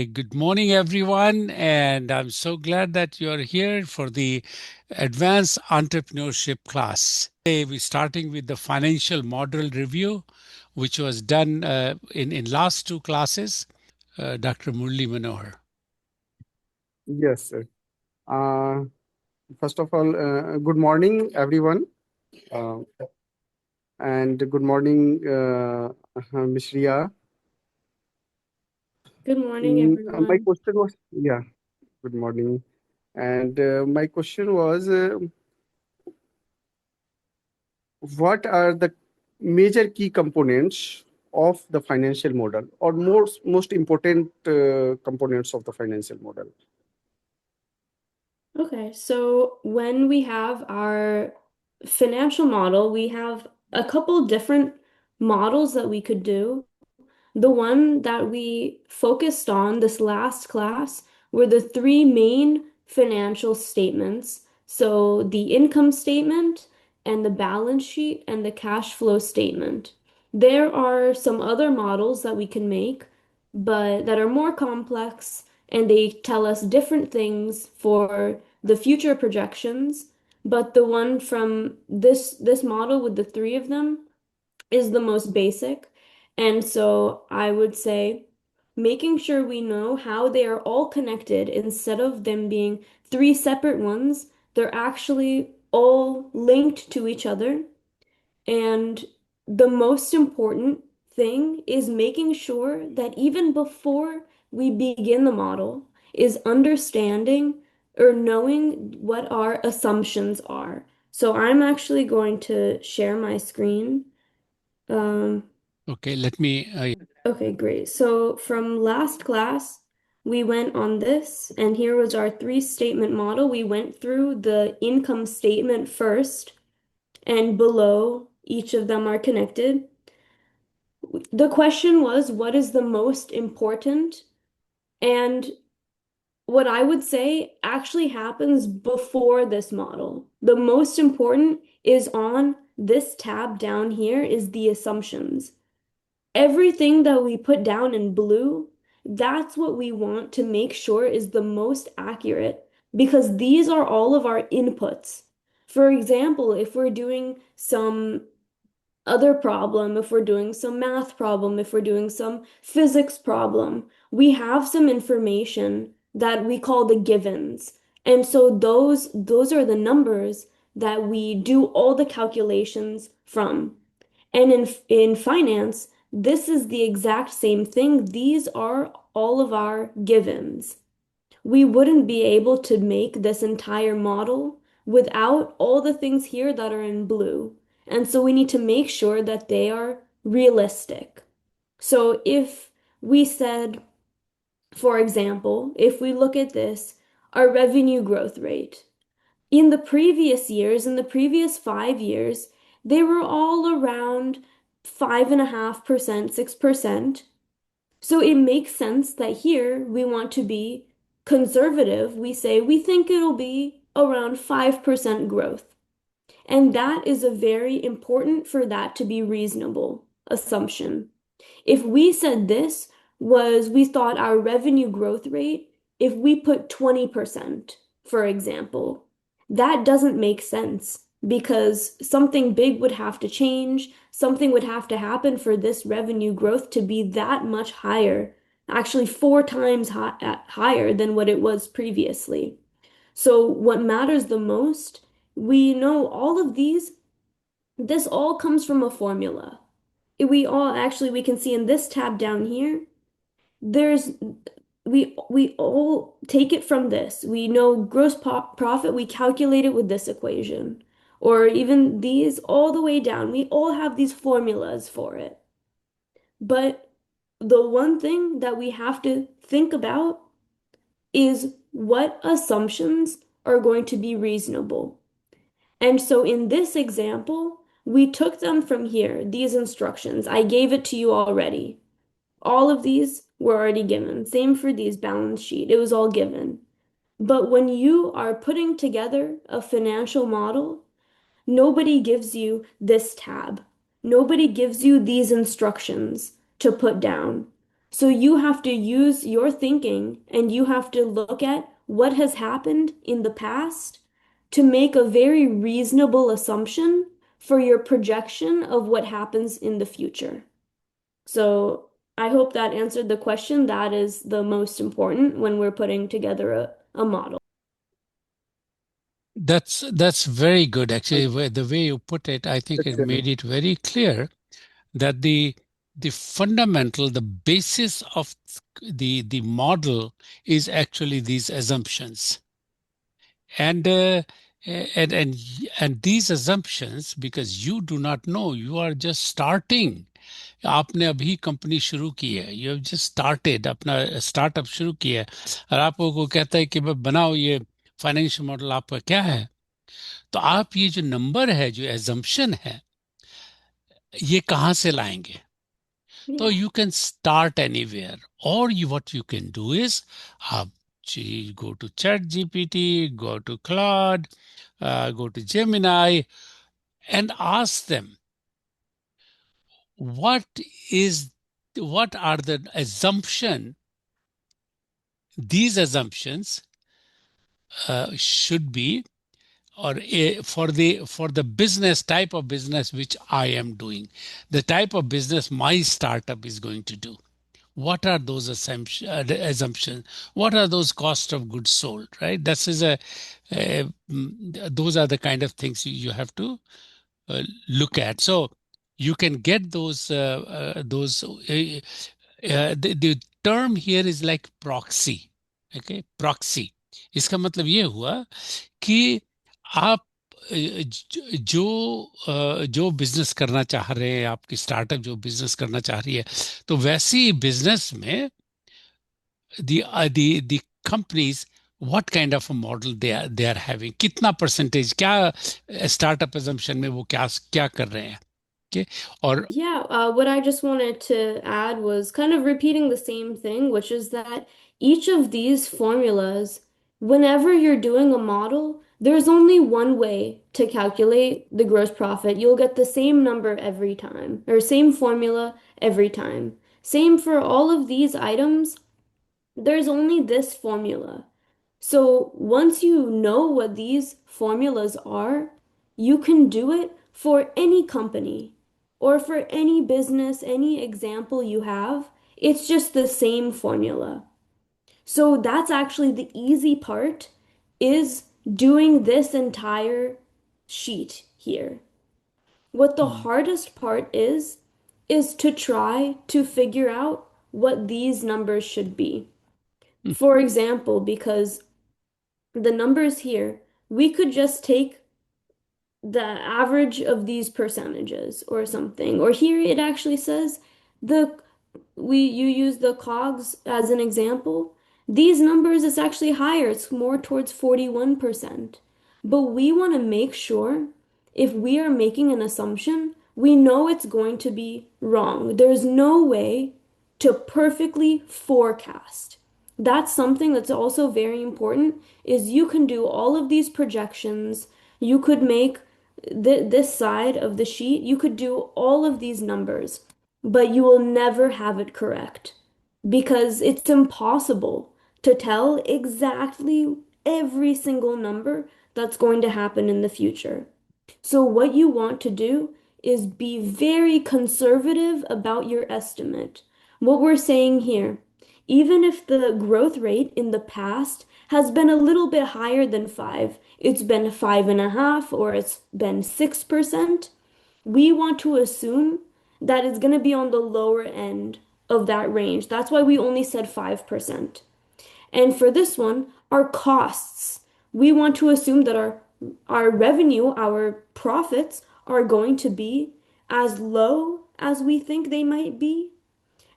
Good morning, everyone, and I'm so glad that you're here for the Advanced Entrepreneurship class. Today, we're starting with the financial model review, which was done in last two classes by Dr. Murli Manohar. Yes, sir. Uh, First of all, good morning, everyone, uh, and good morning, Ms. Ria. Good morning, My everyone. question was, yeah, good morning. And my question was, what are the major key components of the financial model, or most important components of the financial model? Okay, so when we have our financial model, we have a couple different models that we could do. The one that we focused on this last class were the three main financial statements. So the income statement and the balance sheet and the cash flow statement. There are some other models that we can make, but that are more complex and they tell us different things for the future projections. But the one from this model with the three of them is the most basic. And so I would say making sure we know how they are all connected instead of them being three separate ones, they're actually all linked to each other. And the most important thing is making sure that even before we begin the model, is understanding or knowing what our assumptions are. So I'm actually going to share my screen. Um, Okay, let me. okay, great. So from last class, we went on this, and here was our three-statement model. We went through the income statement first, and below each of them are connected. The question was, what is the most important? And what I would say actually happens before this model. The most important is on this tab down here is the assumptions. Everything that we put down in blue, that's what we want to make sure is the most accurate because these are all of our inputs. For example, if we're doing some other problem, if we're doing some math problem, if we're doing some physics problem, we have some information that we call the givens. And so those are the numbers that we do all the calculations from. And in finance, this is the exact same thing. These are all of our givens. We wouldn't be able to make this entire model without all the things here that are in blue. And so we need to make sure that they are realistic. So if we said, for example, if we look at this, our revenue growth rate, in the previous years, in the previous 5 years, they were all around 5.5%, 6%. So it makes sense that here we want to be conservative. We say we think it'll be around 5% growth. And that is a very important for that to be reasonable assumption. If we said this was we thought our revenue growth rate, if we put 20%, for example, that doesn't make sense because something big would have to change, something would have to happen for this revenue growth to be that much higher, actually four times higher than what it was previously. So what matters the most, we know all of these, this all comes from a formula. We all actually we can see in this tab down here, there's we all take it from this. We know gross profit, we calculate it with this equation. Or even these all the way down. We all have these formulas for it. But the one thing that we have to think about is what assumptions are going to be reasonable. And so in this example, we took them from here, these instructions. I gave it to you already. All of these were already given. Same for these balance sheet. It was all given. But when you are putting together a financial model, nobody gives you this tab. Nobody gives you these instructions to put down. So you have to use your thinking and you have to look at what has happened in the past to make a very reasonable assumption for your projection of what happens in the future. So I hope that answered the question. That is the most important when we're putting together a model. That's very good. Actually, the way you put it, I think it Excellent. made it very clear that the fundamental, the basis of the model is actually these assumptions. And and and and these assumptions, because you do not know, you are just starting. आपने अभी company शुरू की है, you have just started, अपना startup शुरू किया है, और आपको को कहता है कि भाई बनाओ ये फाइनेंशियल मॉडल आपका क्या है। तो आप ये जो नंबर है, जो एजम्पशन है, ये कहाँ से लाएंगे? So Yeah. you can start anywhere, or what you can do is go to ChatGPT, go to Claude, go to Gemini, and ask them what is what are the assumption. These assumptions should be, or for the business type of business which I am doing, the type of business my startup is going to do. What are those assumptions? What are those cost of goods sold, right? This is those are the kind of things you have to look at. So you can get those. The term here is like proxy. Okay, proxy. इसका मतलब ये हुआ कि आप जो business करना चाह रहे हैं, आपकी स्टार्टअप जो बिजनेस करना चाह रही है, तो वैसी बिजनेस में the companies, what kind of a model they are having, कितना परसेंटेज, क्या स्टार्टअप assumption में वो क्या क्या कर रहे हैं, okay? और Yeah, what I just wanted to add was kind of repeating the same thing, which is that each of these formulas, whenever you're doing a model, there's only one way to calculate the gross profit. You'll get the same number every time, or same formula every time. Same for all of these items, there's only this formula. So once you know what these formulas are, you can do it for any company or for any business, any example you have. It's just the same formula. So that's actually the easy part is doing this entire sheet here. What the Mm, hardest part is to try to figure out what these numbers should be. mm, For example, because the numbers here, we could just take the average of these percentages or something. Or here it actually says the you use the COGS as an example. These numbers is actually higher. It's more towards 41%. But we want to make sure if we are making an assumption, we know it's going to be wrong. There's no way to perfectly forecast. That's something that's also very important is you can do all of these projections. You could make this side of the sheet, you could do all of these numbers, but you will never have it correct because it's impossible to tell exactly every single number that's going to happen in the future. So, what you want to do is be very conservative about your estimate. What we're saying here, even if the growth rate in the past has been a little bit higher than 5, it's been 5.5 or it's been 6%, we want to assume that it's going to be on the lower end of that range. That's why we only said 5%. And for this one, our costs, we want to assume that our revenue, our profits are going to be as low as we think they might be.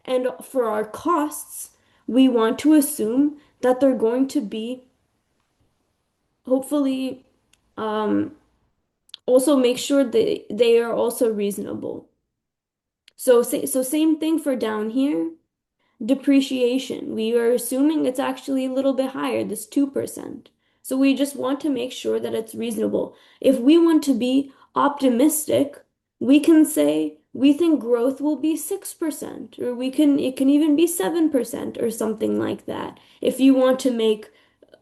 And for our costs, we want to assume that they're going to be hopefully also make sure that they are also reasonable. So same thing for down here. Depreciation, we are assuming it's actually a little bit higher, this 2%. So we just want to make sure that it's reasonable. If we want to be optimistic, we can say we think growth will be 6%, or it can even be 7% or something like that. If you want to make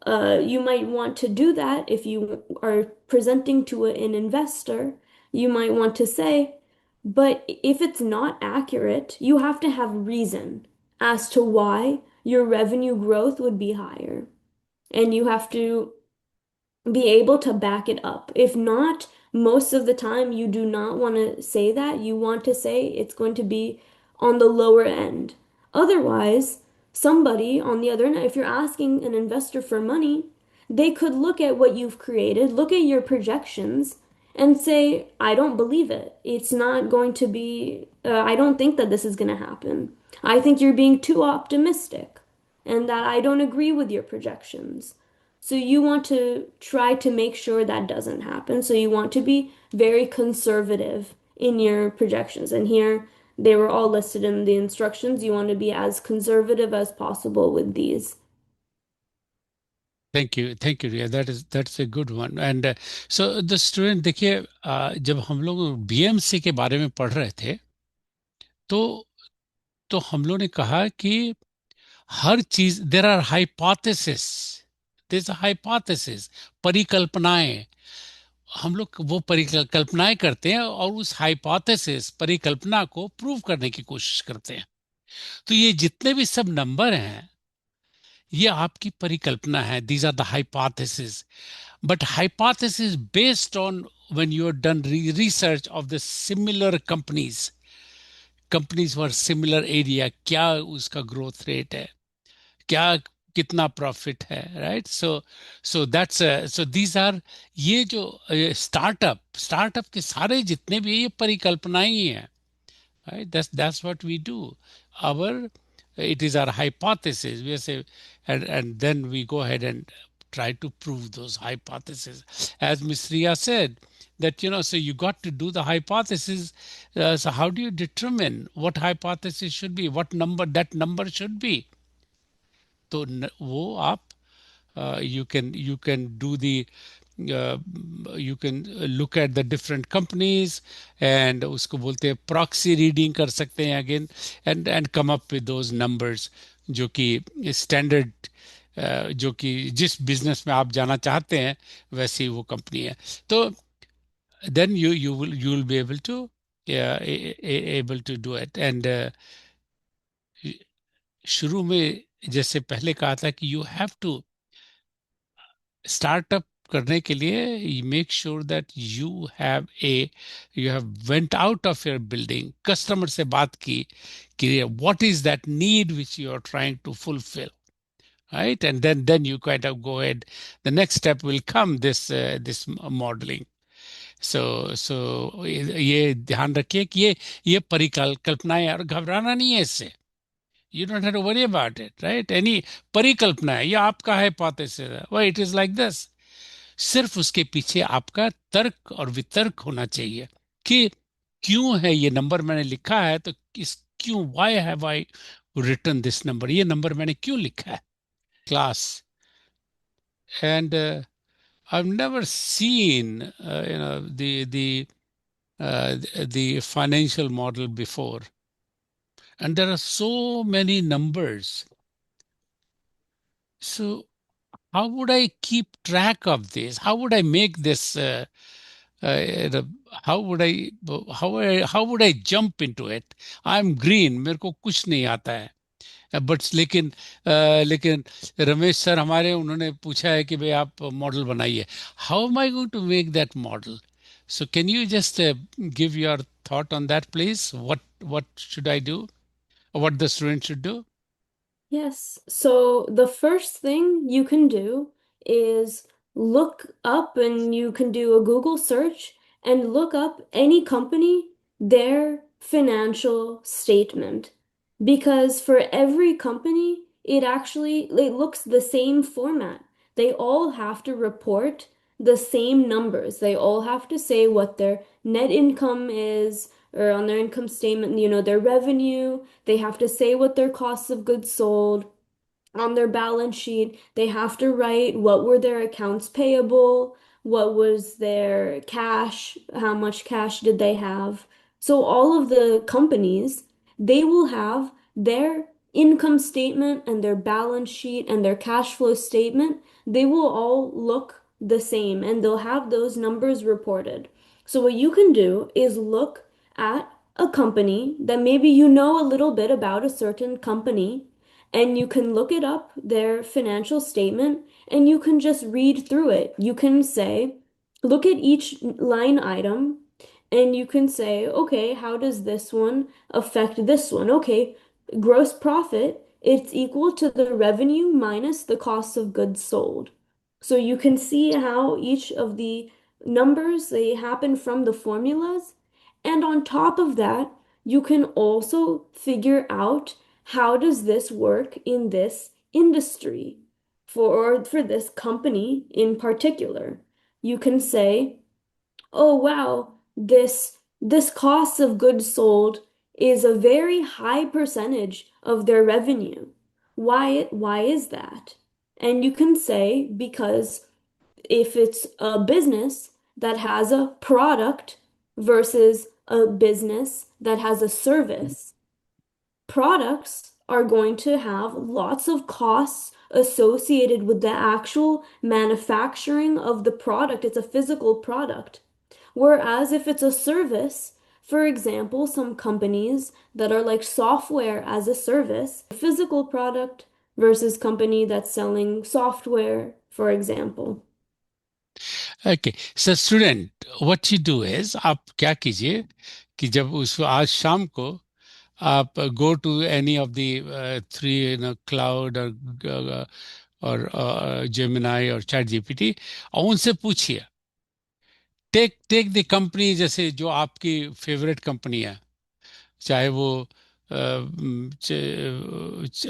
you might want to do that if you are presenting to an investor. You might want to say, but if it's not accurate, you have to have reason as to why your revenue growth would be higher. And you have to be able to back it up. If not, most of the time you do not want to say that. You want to say it's going to be on the lower end. Otherwise, somebody on the other end, if you're asking an investor for money, they could look at what you've created, look at your projections, and say, I don't believe it. It's not going to be, I don't think that this is going to happen. I think you're being too optimistic, and that I don't agree with your projections. So you want to try to make sure that doesn't happen. So you want to be very conservative in your projections. And here they were all listed in the instructions. You want to be as conservative as possible with these. Thank you Riya, that's a good one. And so the student, देखिए जब हम लोग BMC के बारे में पढ़ रहे थे, तो हम लोग ने कहा कि हर चीज, there are hypothesis, there hypothesis, परिकल्पनाएं. हम लोग वो परिकल्पनाएं करते हैं और उस हाइपोथेसिस, परिकल्पना को प्रूव करने की कोशिश करते हैं. तो ये जितने भी सब नंबर हैं, ये आपकी परिकल्पना है. These are the hypothesis. But hypothesis based on when you have done research of the similar companies for similar area, क्या उसका ग्रोथ रेट है, क्या कितना प्रॉफिट है, right. So that's so these are, ये जो स्टार्टअप के सारे जितने भी ये परिकल्पनाएं ही हैं, right? That's what we do. Our It is our hypothesis. We say, and then we go ahead and try to prove those hypotheses. As Ms. Ria said, that so you got to do the hypothesis. So how do you determine what hypothesis should be, what number that number should be? तो वो आप you can do the you can look at the different companies, and उसको बोलते हैं proxy reading कर सकते हैं again, and come up with those numbers जो कि standard, जो कि जिस बिजनेस में आप जाना चाहते हैं वैसी वो कंपनी है. तो then you will be able to able to do it. And शुरू में जैसे पहले कहा था कि यू हैव टू स्टार्टअप करने के लिए make sure that you have went out of your building, customer से बात की कि what is that need which you are trying to fulfil, right? And then you kind of go ahead. The next step will come, this modeling. So ये ध्यान रखिए कि ये परिकल्पनाएं, और घबराना नहीं है इससे. You don't have to worry about it, right? Any परिकल्पना है, ये आपका hypothesis है, well, it is like this. सिर्फ उसके पीछे आपका तर्क और वितर्क होना चाहिए कि क्यों है ये नंबर मैंने लिखा है, तो क्यों, why have I written this number, ये नंबर मैंने क्यों लिखा है. Class. And I've never seen the financial model before, and there are so many numbers. So how would I keep track of this? How would I make this? How would I jump into it? I'm green, मेरे को कुछ नहीं आता है. But लेकिन Ramesh sir हमारे, उन्होंने पूछा है कि भाई आप मॉडल बनाइए. How am I going to make that model? So can you just give your thought on that, please? What should I do, or what the student should do? Yes. So the first thing you can do is look up, and you can do a Google search and look up any company, their financial statement. Because for every company, it looks the same format. They all have to report the same numbers. They all have to say what their net income is, or on their income statement, their revenue. They have to say what their costs of goods sold. On their balance sheet, they have to write what were their accounts payable, what was their cash, how much cash did they have. So all of the companies, they will have their income statement and their balance sheet and their cash flow statement, they will all look the same and they'll have those numbers reported. So what you can do is look at a company that maybe you know a little bit about a certain company and you can look it up, their financial statement, and you can just read through it. You can say, look at each line item and you can say, okay, how does this one affect this one? Okay, gross profit, it's equal to the revenue minus the cost of goods sold. So you can see how each of the numbers, they happen from the formulas. And on top of that, you can also figure out how does this work in this industry for this company in particular. You can say, oh wow, this cost of goods sold is a very high percentage of their revenue. Why is that? And you can say because if it's a business that has a product versus a business that has a service, products are going to have lots of costs associated with the actual manufacturing of the product. It's a physical product. Whereas if it's a service, for example, some companies that are like software as a service, physical product versus company that's selling software, for example. Okay, so student, what you do is आप क्या कीजिए कि जब उसको आज शाम को आप go to any of the three, cloud or Gemini or ChatGPT और उनसे पूछिए टेक द कंपनी जैसे जो आपकी फेवरेट कंपनी है चाहे वो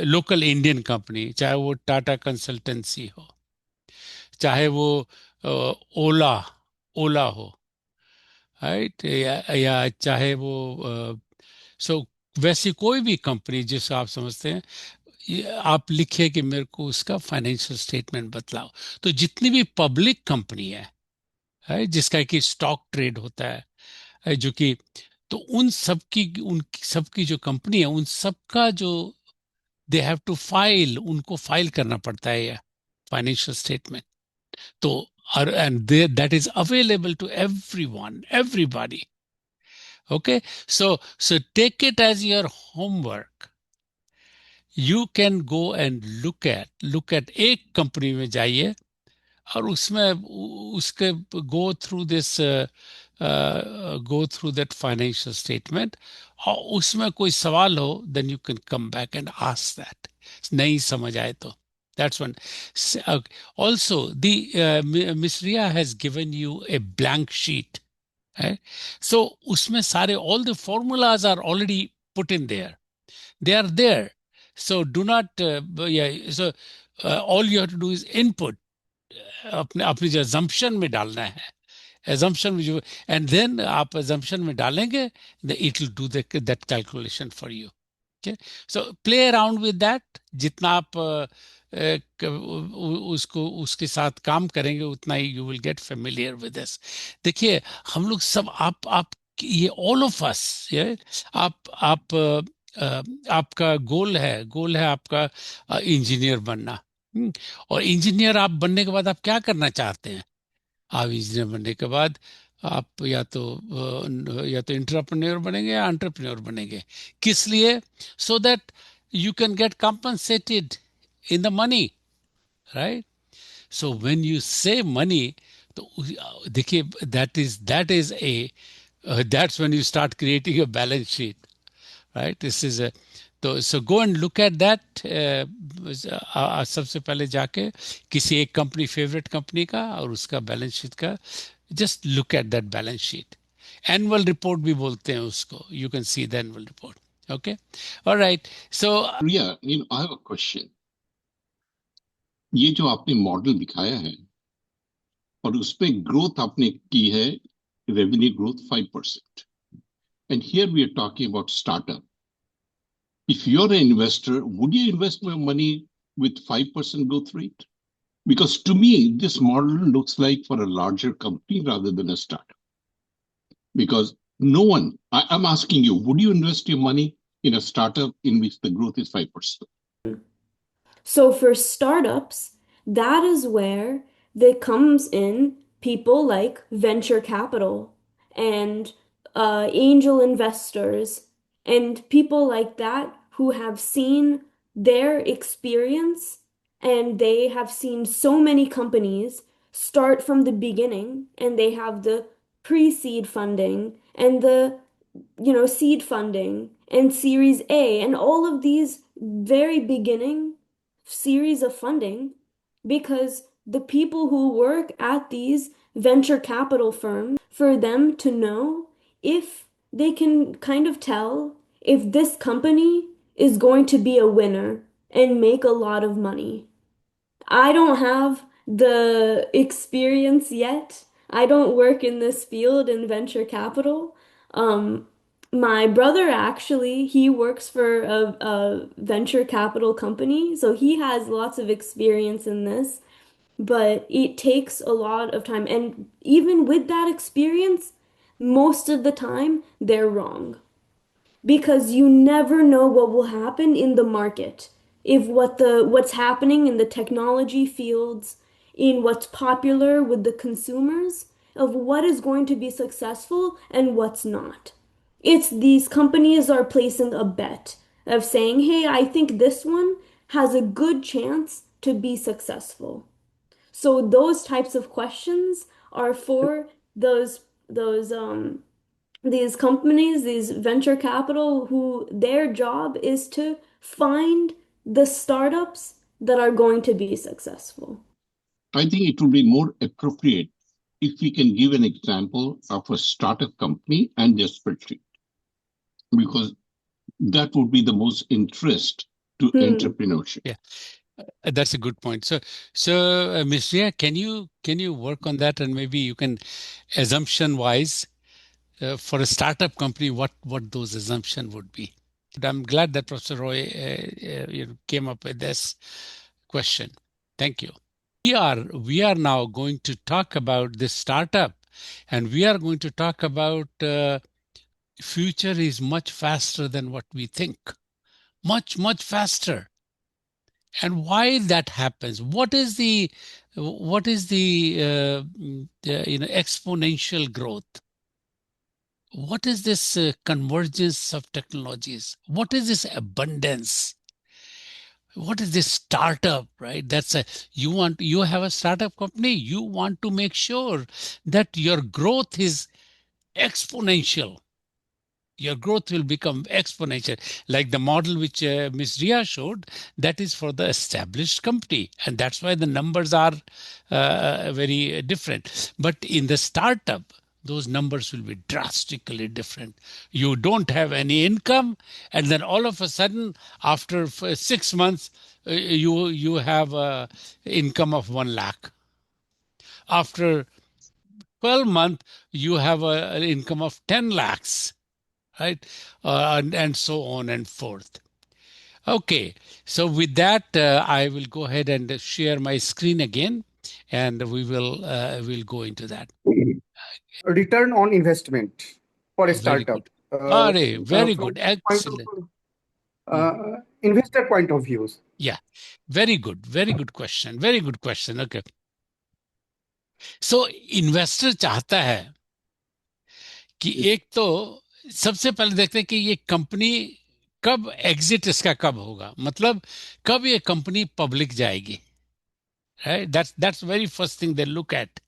लोकल इंडियन कंपनी चाहे वो टाटा कंसल्टेंसी हो चाहे वो ओला ओला हो राइट या चाहे वो सो वैसी कोई भी कंपनी जिसको आप समझते हैं आप लिखिए कि मेरे को उसका फाइनेंशियल स्टेटमेंट बतलाओ तो जितनी भी पब्लिक कंपनी है जिसका कि स्टॉक ट्रेड होता है जो कि तो उन सबकी जो कंपनी है उन सबका जो दे हैव टू फाइल उनको फाइल करना पड़ता है फाइनेंशियल स्टेटमेंट तो and that is available to everybody. Okay, so take it as your homework. You can go and look at एक कंपनी में जाइए और उसमें उसके go through that financial statement और उसमें कोई सवाल हो then you can come back and ask that नहीं समझ आए तो that's one. Also, Miss Ria has given you a blank sheet. Right? So, usme sare all the formulas are already put in there. They are there. So do not. So all you have to do is input. अपने जो assumption में डालना है. Assumption में जो and then आप assumption में डालेंगे, it will do that calculation for you. Okay, so play around with that. जितना आप उसको उसके साथ काम करेंगे उतना ही you will get familiar with this. देखिए हम लोग सब आप ये all of us ये आप आपका गोल है आपका इंजीनियर बनना और इंजीनियर आप बनने के बाद आप क्या करना चाहते हैं आप इंजीनियर बनने के बाद आप या तो इंटरप्रेन्योर बनेंगे या एंटरप्रेन्योर बनेंगे किस लिए so that you can get compensated in the money, right? So when you say money, तो देखिए that is a that's when you start creating a balance sheet, right? This is a so go and look at that. सबसे पहले जाके किसी एक company favourite company का और उसका बैलेंस शीट का just look at that balance sheet. Annual report भी बोलते हैं उसको. You can see the annual report. Okay, all right. So yeah, I have a question. ये जो आपने मॉडल दिखाया है और उसपे ग्रोथ आपने की है revenue growth 5%. And here we are talking about startup. If you're an investor, would you invest your money with 5% growth rate? Because to me, this model looks like for a larger company rather than a startup. Because No one, I'm asking you, would you invest your money in a startup in which the growth is 5%? So for startups, that is where there comes in people like venture capital and angel investors and people like that who have seen their experience and they have seen so many companies start from the beginning and they have the pre-seed funding and the seed funding and Series A and all of these very beginning series of funding because the people who work at these venture capital firms, for them to know if they can kind of tell if this company is going to be a winner and make a lot of money. I don't have the experience yet. I don't work in this field in venture capital. Um, my brother actually, he works for a venture capital company, so he has lots of experience in this, but it takes a lot of time. And even with that experience, most of the time, they're wrong because you never know what will happen in the market. If what's happening in the technology fields, in what's popular with the consumers, of what is going to be successful and what's not. It's these companies are placing a bet of saying, "Hey, I think this one has a good chance to be successful." So those types of questions are for those these companies, these venture capital, who their job is to find the startups that are going to be successful. I think it would be more appropriate if we can give an example of a startup company and their spreadsheet, because that would be the most interest to entrepreneurship. Yeah, that's a good point. So, Ms. Ria, can you work on that, and maybe you can, assumption wise, for a startup company, what those assumption would be. I'm glad that Professor Roy came up with this question. Thank you. We are now going to talk about this startup, and we are going to talk about future is much faster than what we think, much faster. And why that happens? What is the exponential growth? What is this convergence of technologies? What is this abundance? What is this startup, right? You have a startup company. You want to make sure that your growth is exponential. Your growth will become exponential. Like the model which Ms. Ria showed, that is for the established company. And that's why the numbers are very different. But in the startup, those numbers will be drastically different. You don't have any income, and then all of a sudden, after 6 months, you have an income of 1 lakh. After 12 months, you have an income of 10 lakhs, right? And so on and forth. Okay, so with that, I will go ahead and share my screen again, and we'll go into that. Return on investment for a Very startup. good. Very From good. point Excellent. of investor point of views. Yeah, very good. Very good question. Very good question. Okay. So investor चाहता है कि एक तो सबसे पहले देखते हैं कि ये कंपनी कब एग्जिट इसका कब होगा, मतलब कब ये कंपनी पब्लिक जाएगी, right? That's very first thing they look at.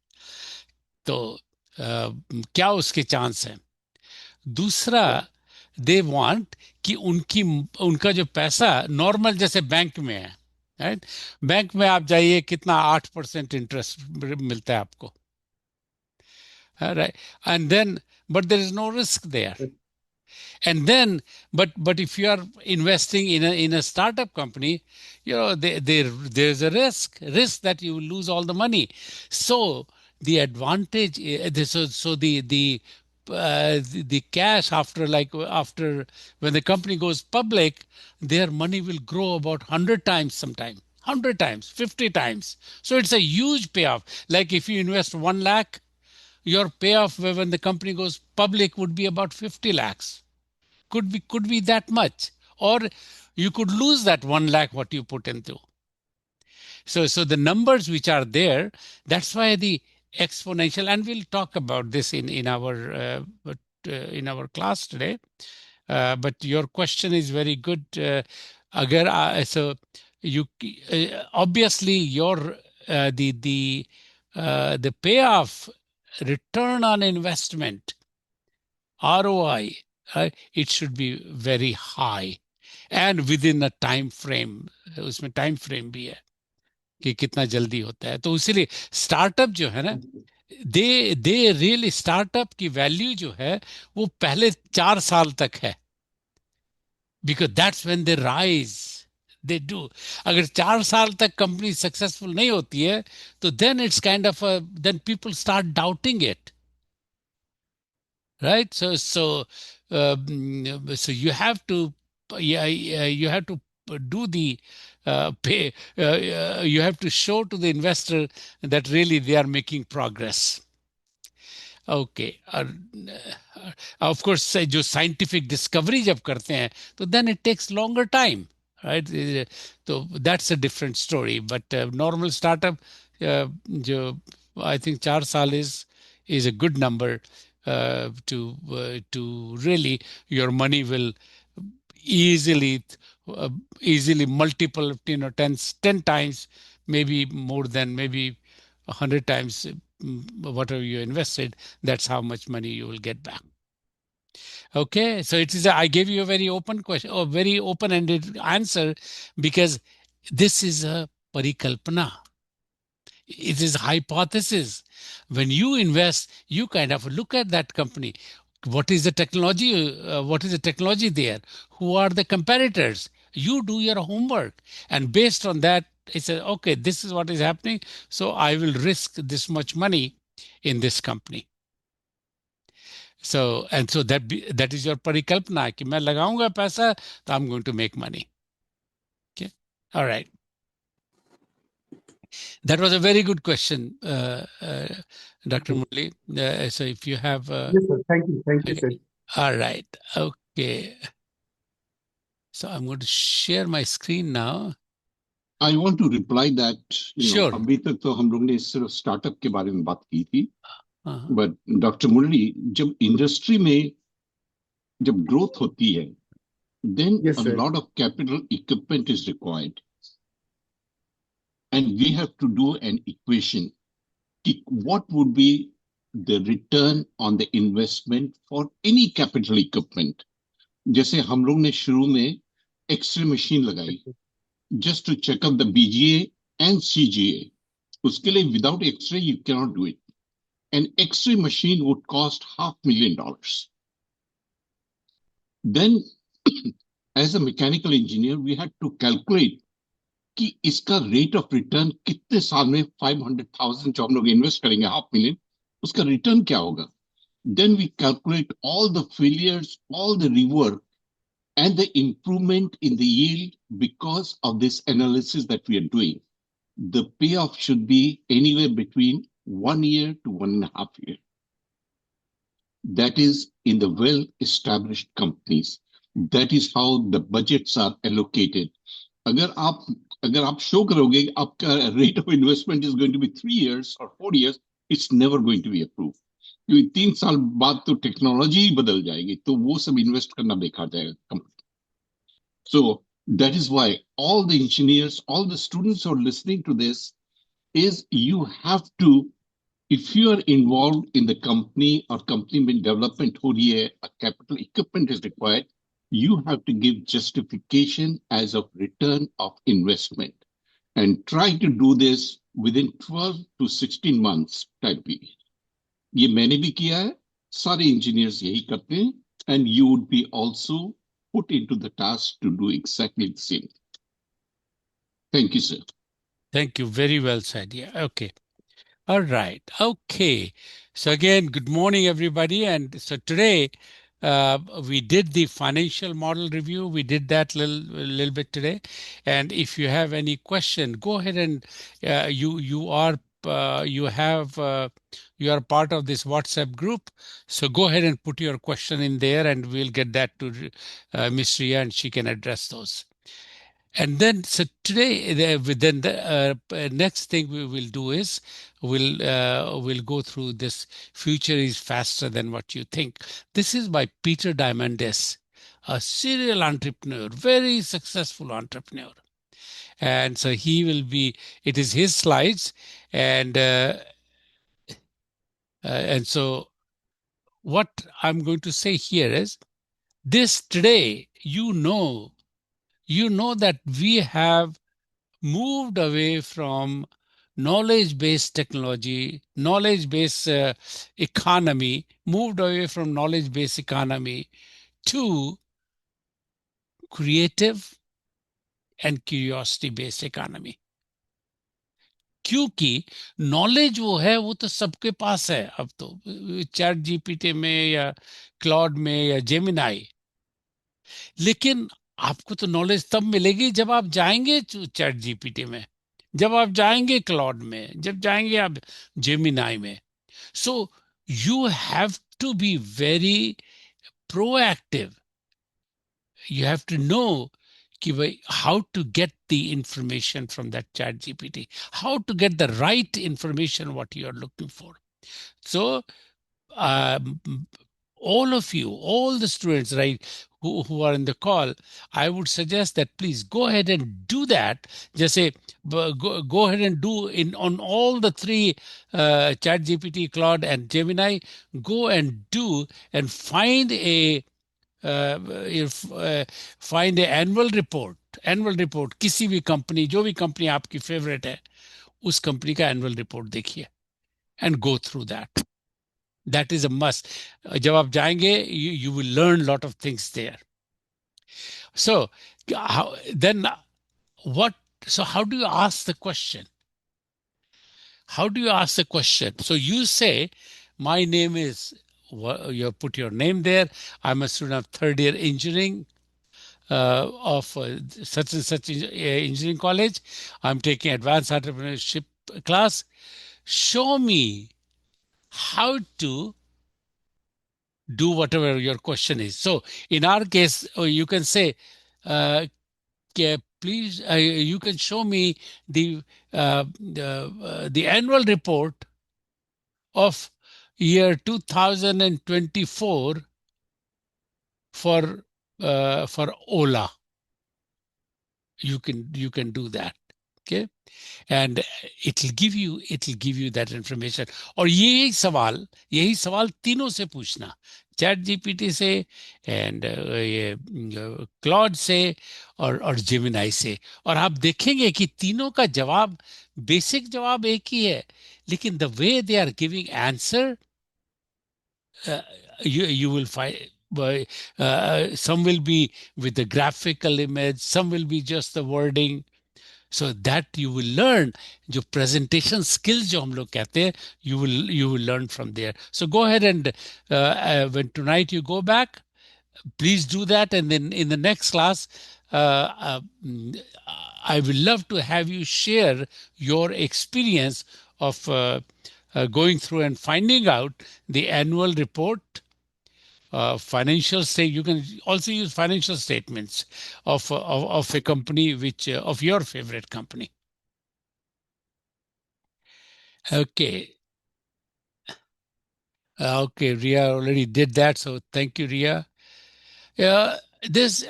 तो क्या उसके चांस है. दूसरा, दे वांट कि उनका जो पैसा नॉर्मल जैसे बैंक में है, राइट? बैंक में आप जाइए, कितना 8% इंटरेस्ट मिलता है आपको, right? And then but there is no risk there. And then, but if you are investing in a startup company, there's a risk that you will lose all the money. So the advantage, the cash after when the company goes public, their money will grow about 100 times sometime. 100 times, 50 times. So it's a huge payoff. Like if you invest 1 lakh, your payoff when the company goes public would be about 50 lakhs. Could be that much. Or you could lose that 1 lakh what you put into. So the numbers which are there, that's why the exponential, and we'll talk about this in our class today. But your question is very good. So you obviously your the payoff, return on investment, ROI, it should be very high and within a time frame. उसमें time frame भी है कि कितना जल्दी होता है. तो इसीलिए स्टार्टअप जो है ना, दे रियली स्टार्टअप की वैल्यू जो है वो पहले 4 साल तक है, because that's when they rise, they do. अगर 4 साल तक कंपनी सक्सेसफुल नहीं होती है तो then it's kind of then people start doubting it, right? So you have to, you have to do the pay. You have to show to the investor that really they are making progress. Okay. Of course, जो scientific discovery जब करते हैं तो then it takes longer time, right? So that's a different story. But normal startup, जो I think 4 साल is a good number to really, your money will easily multiple, 10 times, maybe more than, maybe 100 times whatever you invested. That's how much money you will get back. Okay, so it is I gave you a very open question, or very open-ended answer, because this is a parikalpana. It is hypothesis. When you invest, you kind of look at that company. What is the technology? What is the technology there? Who are the competitors? You do your homework, and based on that, it says, okay, this is what is happening, so I will risk this much money in this company. So that is your parikalpana कि मैं लगाऊंगा पैसा तो I'm going to make money. Okay, all right. That was a very good question, Dr. Murli. So if you have, Yes, sir. Thank you, sir. All right, okay. So I'm going to share my screen now. I want to reply that, Sure. अभी तक तो हम लोग ने सिर्फ startup के बारे में बात की थी, Uh-huh. बट डॉक्टर मुरली, जब इंडस्ट्री में जब ग्रोथ होती है, then Yes, a sir. lot of capital equipment is required, and we have to do an equation. What would be the return on the investment for any capital equipment? जैसे हम लोग ने शुरू में एक्सरे मशीन लगाई just to check up the BGA and CGA. उसके लिए without X-ray you cannot do it. An X-ray machine would cost $500,000. Then, as a mechanical engineer, we had to calculate कि इसका rate of return कितने साल में 500,000 जो हम लोग invest करेंगे $500,000, उसका return क्या होगा? Then we calculate all the failures, all the rework, and the improvement in the yield because of this analysis that we are doing. The payoff should be anywhere between 1 year to 1.5 years. That is in the well-established companies. That is how the budgets are allocated. अगर आप show करोगे आपका rate of investment is going to be 3 years or 4 years, it's never going to be approved. क्योंकि 3 साल बाद तो technology बदल जाएगी, तो वो सब इन्वेस्ट करना बेकार जाएगा. So that is why all the engineers, all the students who are listening to this, is you have to, if you are involved in the company or company development, a capital equipment is required, you have to give justification as of return of investment, and try to do this within 12 to 16 months time period. ये मैंने भी किया है, सारे engineers यही करते हैं, and you would be also put into the task to do exactly the same. Thank you, sir. Thank you. Very well said. Yeah. Okay. All right. Okay. So again, good morning, everybody. And so today we did the financial model review. We did that a little bit today. And if you have any question, go ahead and you are you are part of this WhatsApp group. So go ahead and put your question in there, and we'll get that to Miss Ria, and she can address those. And then, so today, then the next thing we will do is we'll go through this. Future is faster than what you think. This is by Peter Diamandis, a serial entrepreneur, very successful entrepreneur. And so he will be. It is his slides, and so what I'm going to say here is this: today, you know that we have moved away from knowledge-based technology, knowledge-based economy, moved away from knowledge-based economy to creative and curiosity-based economy. क्योंकि knowledge वो है, वो तो सबके पास है अब तो, chat GPT में या क्लाउड में या जेमिनाई। लेकिन आपको तो नॉलेज तब मिलेगी जब आप जाएंगे चैट जीपीटी में, जब आप जाएंगे क्लाउड में, जब जाएंगे आप जेमिनाई में। So you have to be very proactive. You have to know how to get the information from that chat GPT, how to get the right information, what you are looking for. So all of you, all the students, right, who are in the call, I would suggest that please go ahead and do that. Just say, go ahead and do on all the three, chat GPT, Claude, and Gemini, go and do and find a find a annual report किसी भी company, जो भी company आपकी favourite है, उस company का annual report देखिए and go through that. That is a must. जब आप जाएंगे, you will learn a lot of things there. So how do you ask the question? How do you ask the question? So you say, my name is, you put your name there. I'm a student of third year engineering of such and such engineering college. I'm taking advanced entrepreneurship class. Show me how to do whatever your question is. So in our case, you can say, please, you can show me the annual report of year 2024 for Ola. You can do that. Okay, and it'll give you that information. और यही सवाल तीनों से पूछना, chat GPT से and ये Claude से और जेमिनाई से, और आप देखेंगे कि तीनों का जवाब, बेसिक जवाब एक ही है, लेकिन the way they are giving answer, you will find some will be with the graphical image, some will be just the wording. So that you will learn, जो presentation skills जो हम लोग कहते हैं, you will learn from there. So go ahead and when tonight you go back, please do that, and then in the next class, I will love to have you share your experience of going through and finding out the annual report. Financial you can also use financial statements of a company which of your favorite company. Okay, Ria already did that, so thank you, Ria. This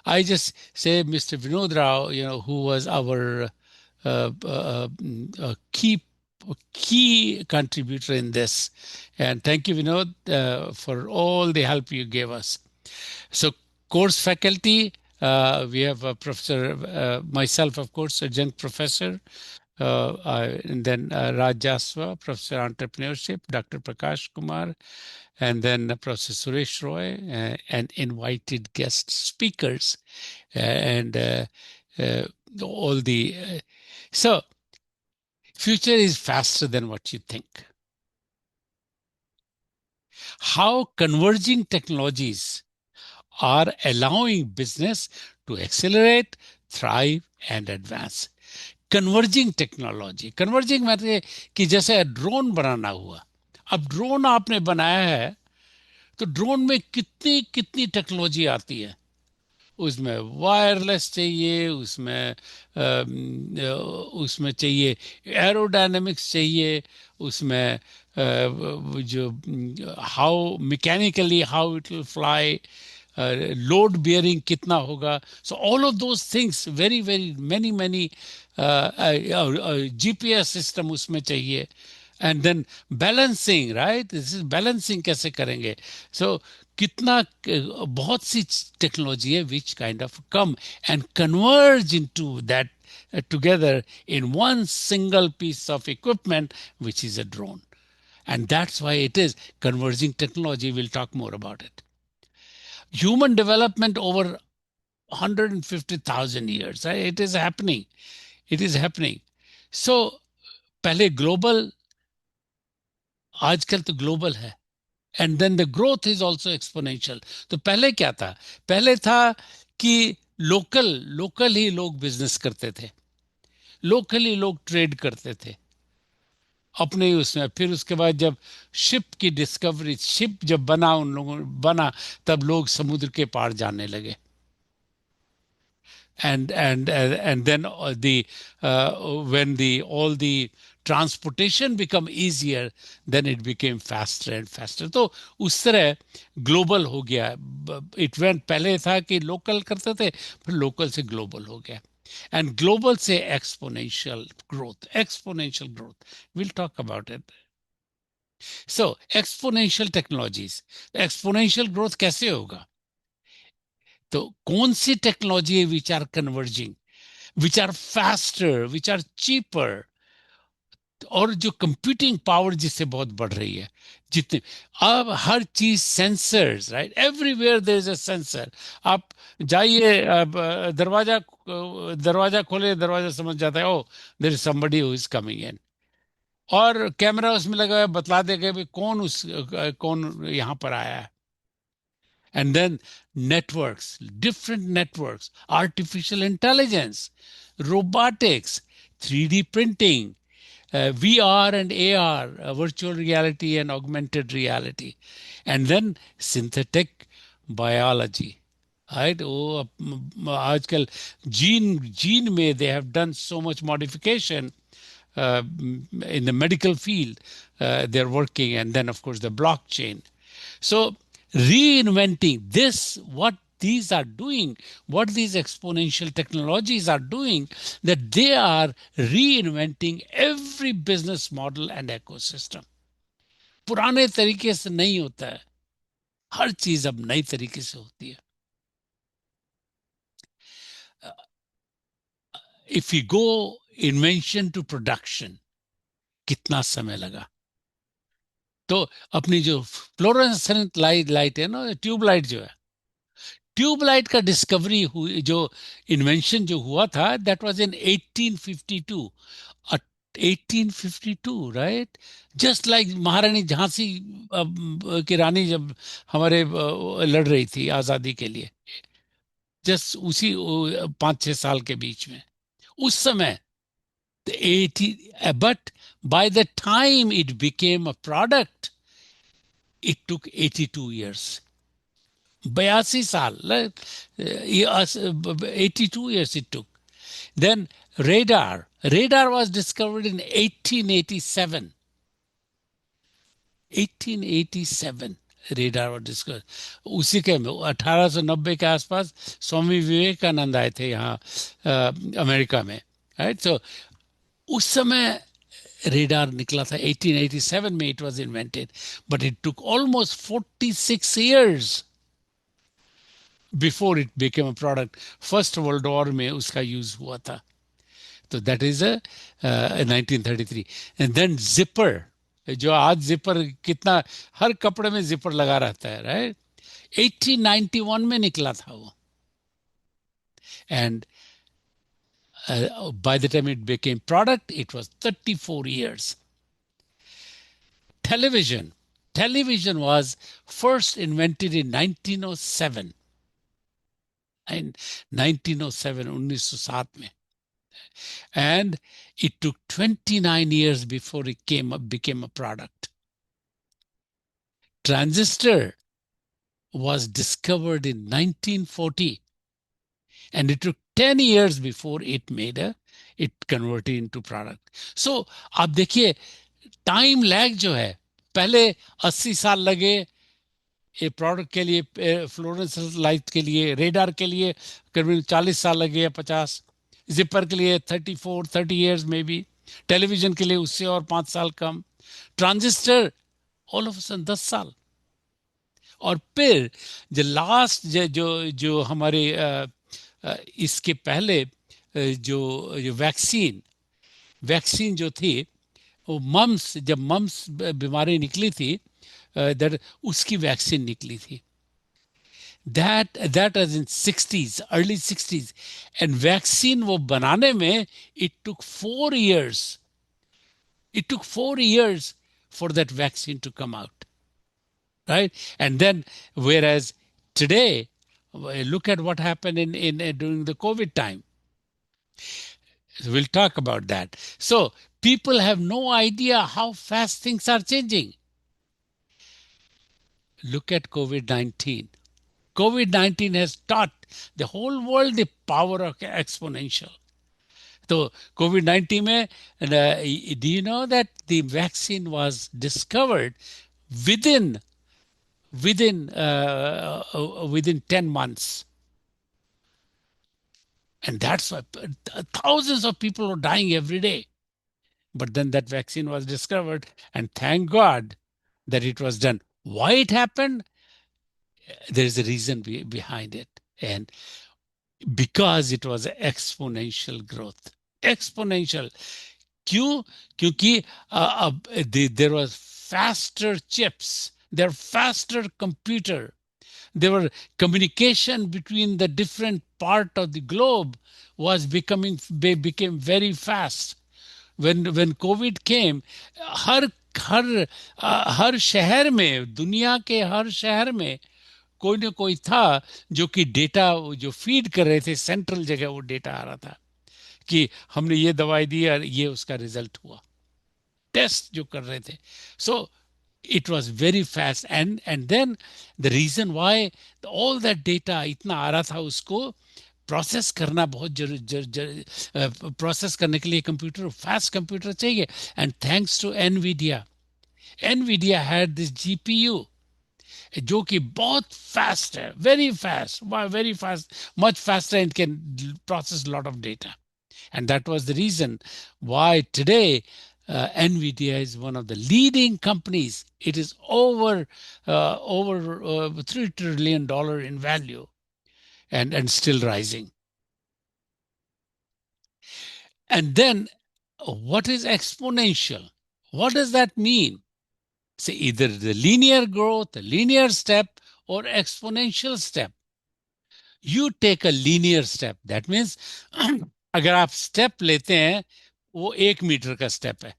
I just say Mr. Vinod Rao, who was our key contributor in this, and thank you, Vinod, for all the help you gave us. So course faculty, we have a professor, myself, of course, adjunct professor, and then Raj Jaswa, professor entrepreneurship, Dr. Prakash Kumar, and then Professor Suresh Roy, and invited guest speakers, and all the so future is faster than what you think. How converging technologies are allowing business to accelerate, thrive, and advance. Converging technology, converging मतलब कि जैसे drone बनाना हुआ, अब drone आपने बनाया है तो drone में कितनी कितनी टेक्नोलॉजी आती है, उसमें वायरलेस चाहिए, उसमें चाहिए एरोडायनेमिक्स चाहिए, उसमें जो how mechanically how it will fly, load bearing कितना होगा, so all of those things, very very many GPS system उसमें चाहिए, and then balancing, right, this is balancing कैसे करेंगे, सो कितना बहुत सी टेक्नोलॉजी है which kind of come and converge into that together in one single piece of equipment, which is a drone. And that's why it is converging technology. We'll talk more about it. Human development over 150,000 years, right? It is happening. It is happening. So, पहले global, आजकल तो global है. And then the growth is also exponential. तो पहले क्या था? पहले था कि लोकल ही लोग बिजनेस करते थे, लोकल ही लोग ट्रेड करते थे अपने ही उसमें. फिर उसके बाद जब शिप की डिस्कवरी, शिप जब बना, उन लोगों बना, तब लोग समुद्र के पार जाने लगे. And then when all the transportation become easier, then it became faster and faster. तो उस तरह ग्लोबल हो गया. इट वेंट, पहले था कि लोकल करते थे, फिर लोकल से ग्लोबल हो गया, and global से exponential growth. We'll talk about it. So exponential technologies, exponential growth कैसे होगा? तो कौन सी technology which are converging, which are faster, which are cheaper, और जो कंप्यूटिंग पावर जिससे बहुत बढ़ रही है, जितने अब हर चीज sensors, right, everywhere there is a sensor. आप जाइए, दरवाजा खोले, दरवाजा समझ जाता है, oh there is somebody who is coming in, और कैमरा उसमें लगा है, बतला देगा भी कौन यहाँ पर आया है. And then networks, different networks, artificial intelligence, robotics, 3D printing, VR and AR, virtual reality and augmented reality, and then synthetic biology. Right? Oh, आजकल gene में they have done so much modification in the medical field. They're working, and then of course the blockchain. So reinventing this, what these are doing, what these exponential technologies are doing, that they are reinventing every business model and ecosystem. पुराने तरीके से नहीं होता है, हर चीज अब नई तरीके से होती है. If you go invention to production, कितना समय लगा. तो अपनी जो फ्लोरेसेंट लाइट है ना, ट्यूबलाइट जो है, ट्यूबलाइट का डिस्कवरी हुई, जो इन्वेंशन जो हुआ था, that was in 1852. 1852, right, just like महारानी झांसी की रानी जब हमारे लड़ रही थी आजादी के लिए, जस्ट उसी 5-6 साल के बीच में, उस समय 80. But by the time it became a product, it took 82 years. 82 साल, 82 years it took. Then radar was discovered in 1887. 1887 radar was discovered. उसी के 1890 के आसपास स्वामी विवेकानंद आए थे यहाँ अमेरिका में, राइट. तो उस समय रेडार निकला था, 1887 में it was invented, but it took almost 46 years before it became a product. First World War में उसका यूज हुआ था. तो that is a 1933. And then zipper, जो आज जिपर कितना हर कपड़े में जिपर लगा रहता है, राइट, 1891 में निकला था वो. And by the time it became product, it was 34 years. Television was first invented in 1907. In 1907, 1907 में. And it took 29 years before it became a product. Transistor was discovered in 1940, and it took 10 years before it converted into product. So आप देखिए time lag जो है, पहले 80 साल लगे ये product के लिए, फ्लोरेंस लाइट के लिए, रेडार के लिए करीबन 40 साल लगे या 50, जिपर के लिए 30 इयर्स में भी, टेलीविजन के लिए उससे और 5 साल कम, ट्रांजिस्टर ऑल ऑफ 10 साल। और फिर जो लास्ट जो हमारे इसके पहले जो वैक्सीन जो थी, वो जब मम्स बीमारी निकली थी, उसकी वैक्सीन निकली थी। That was in 60s, early 60s. And vaccine वो बनाने में it took 4 years. It took 4 years for that vaccine to come out. Right? And then, whereas today, look at what happened in during the COVID time. We'll talk about that. So people have no idea how fast things are changing. Look at COVID-19. COVID-19 has taught the whole world the power of exponential. So COVID-19 में, do you know that the vaccine was discovered within 10 months? And that's why thousands of people are dying every day. But then that vaccine was discovered, and thank God that it was done. Why it happened? There is a reason behind it. And because it was exponential growth. Exponential. क्यों? क्योंकि there was faster chips, there were faster computer, there were communication between the different part of the globe became very fast. When COVID came, हर शहर में, दुनिया के हर शहर में कोई ना कोई था जो कि डेटा जो फीड कर रहे थे, सेंट्रल जगह वो डेटा आ रहा था कि हमने ये दवाई दी और ये उसका रिजल्ट हुआ, टेस्ट जो कर रहे थे. सो it was very fast, and then the reason why all that data इतना आ रहा था, उसको प्रोसेस करना बहुत प्रोसेस करने के लिए कंप्यूटर, फास्ट कंप्यूटर चाहिए. And thanks to NVIDIA had this GPU जो कि बहुत फास्ट है, very fast, much faster, and can process a lot of data. And that was the reason why today NVIDIA is one of the leading companies. It is over $3 trillion in value, and still rising. And then, what is exponential? What does that mean? Say either the linear growth, a linear step, or exponential step. You take a linear step. That means अगर आप step लेते हैं, वो 1 metre का step है,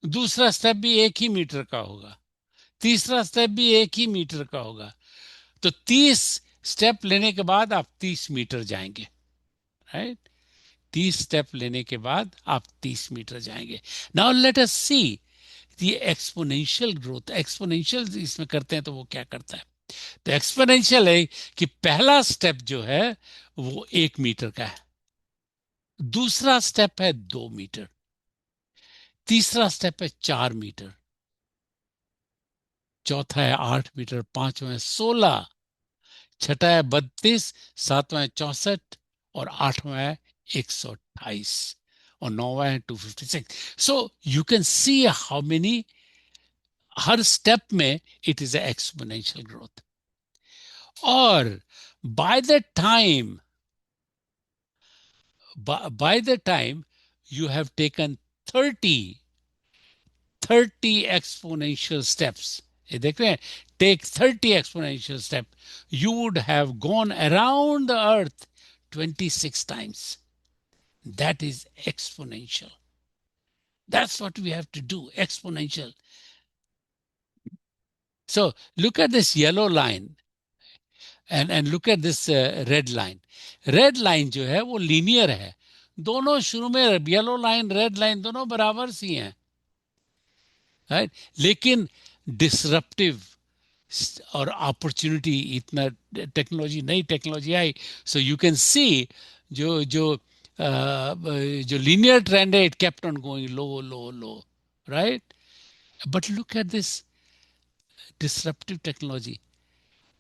दूसरा step भी 1 ही metre का होगा, तीसरा स्टेप भी 1 ही मीटर का होगा. तो 30 स्टेप लेने के बाद आप 30 मीटर जाएंगे. राइट? 30 स्टेप लेने के बाद आप 30 मीटर जाएंगे. Now let us see the exponential growth. Exponential इसमें करते हैं तो वो क्या करता है? तो एक्सपोनेंशियल है कि पहला स्टेप जो है वो 1 मीटर का है, दूसरा स्टेप है 2 मीटर, तीसरा स्टेप है 4 मीटर, चौथा है 8 मीटर, पांचवा है 16, छठा है 32, सातवां है 64, और आठवां है 128, और नौवां है 256. So you can see how many, her step में इट इज एक्सपोनेंशियल ग्रोथ. और by the time you have taken 30 exponential steps, ये देख रहे हैं, take 30 exponential steps, you would have gone around the earth 26 times. That is exponential. That's what we have to do, exponential. So look at this yellow line and look at this red line. Red line जो है वो linear है, दोनों शुरू में yellow line red line दोनों बराबर सी हैं, राइट? लेकिन डिसरप्टिव और अपॉर्चुनिटी, इतना टेक्नोलॉजी, नई technology I, so you can see जो जो जो लीनियर ट्रेंड है, it kept on going low low low, right? But look at this disruptive technology,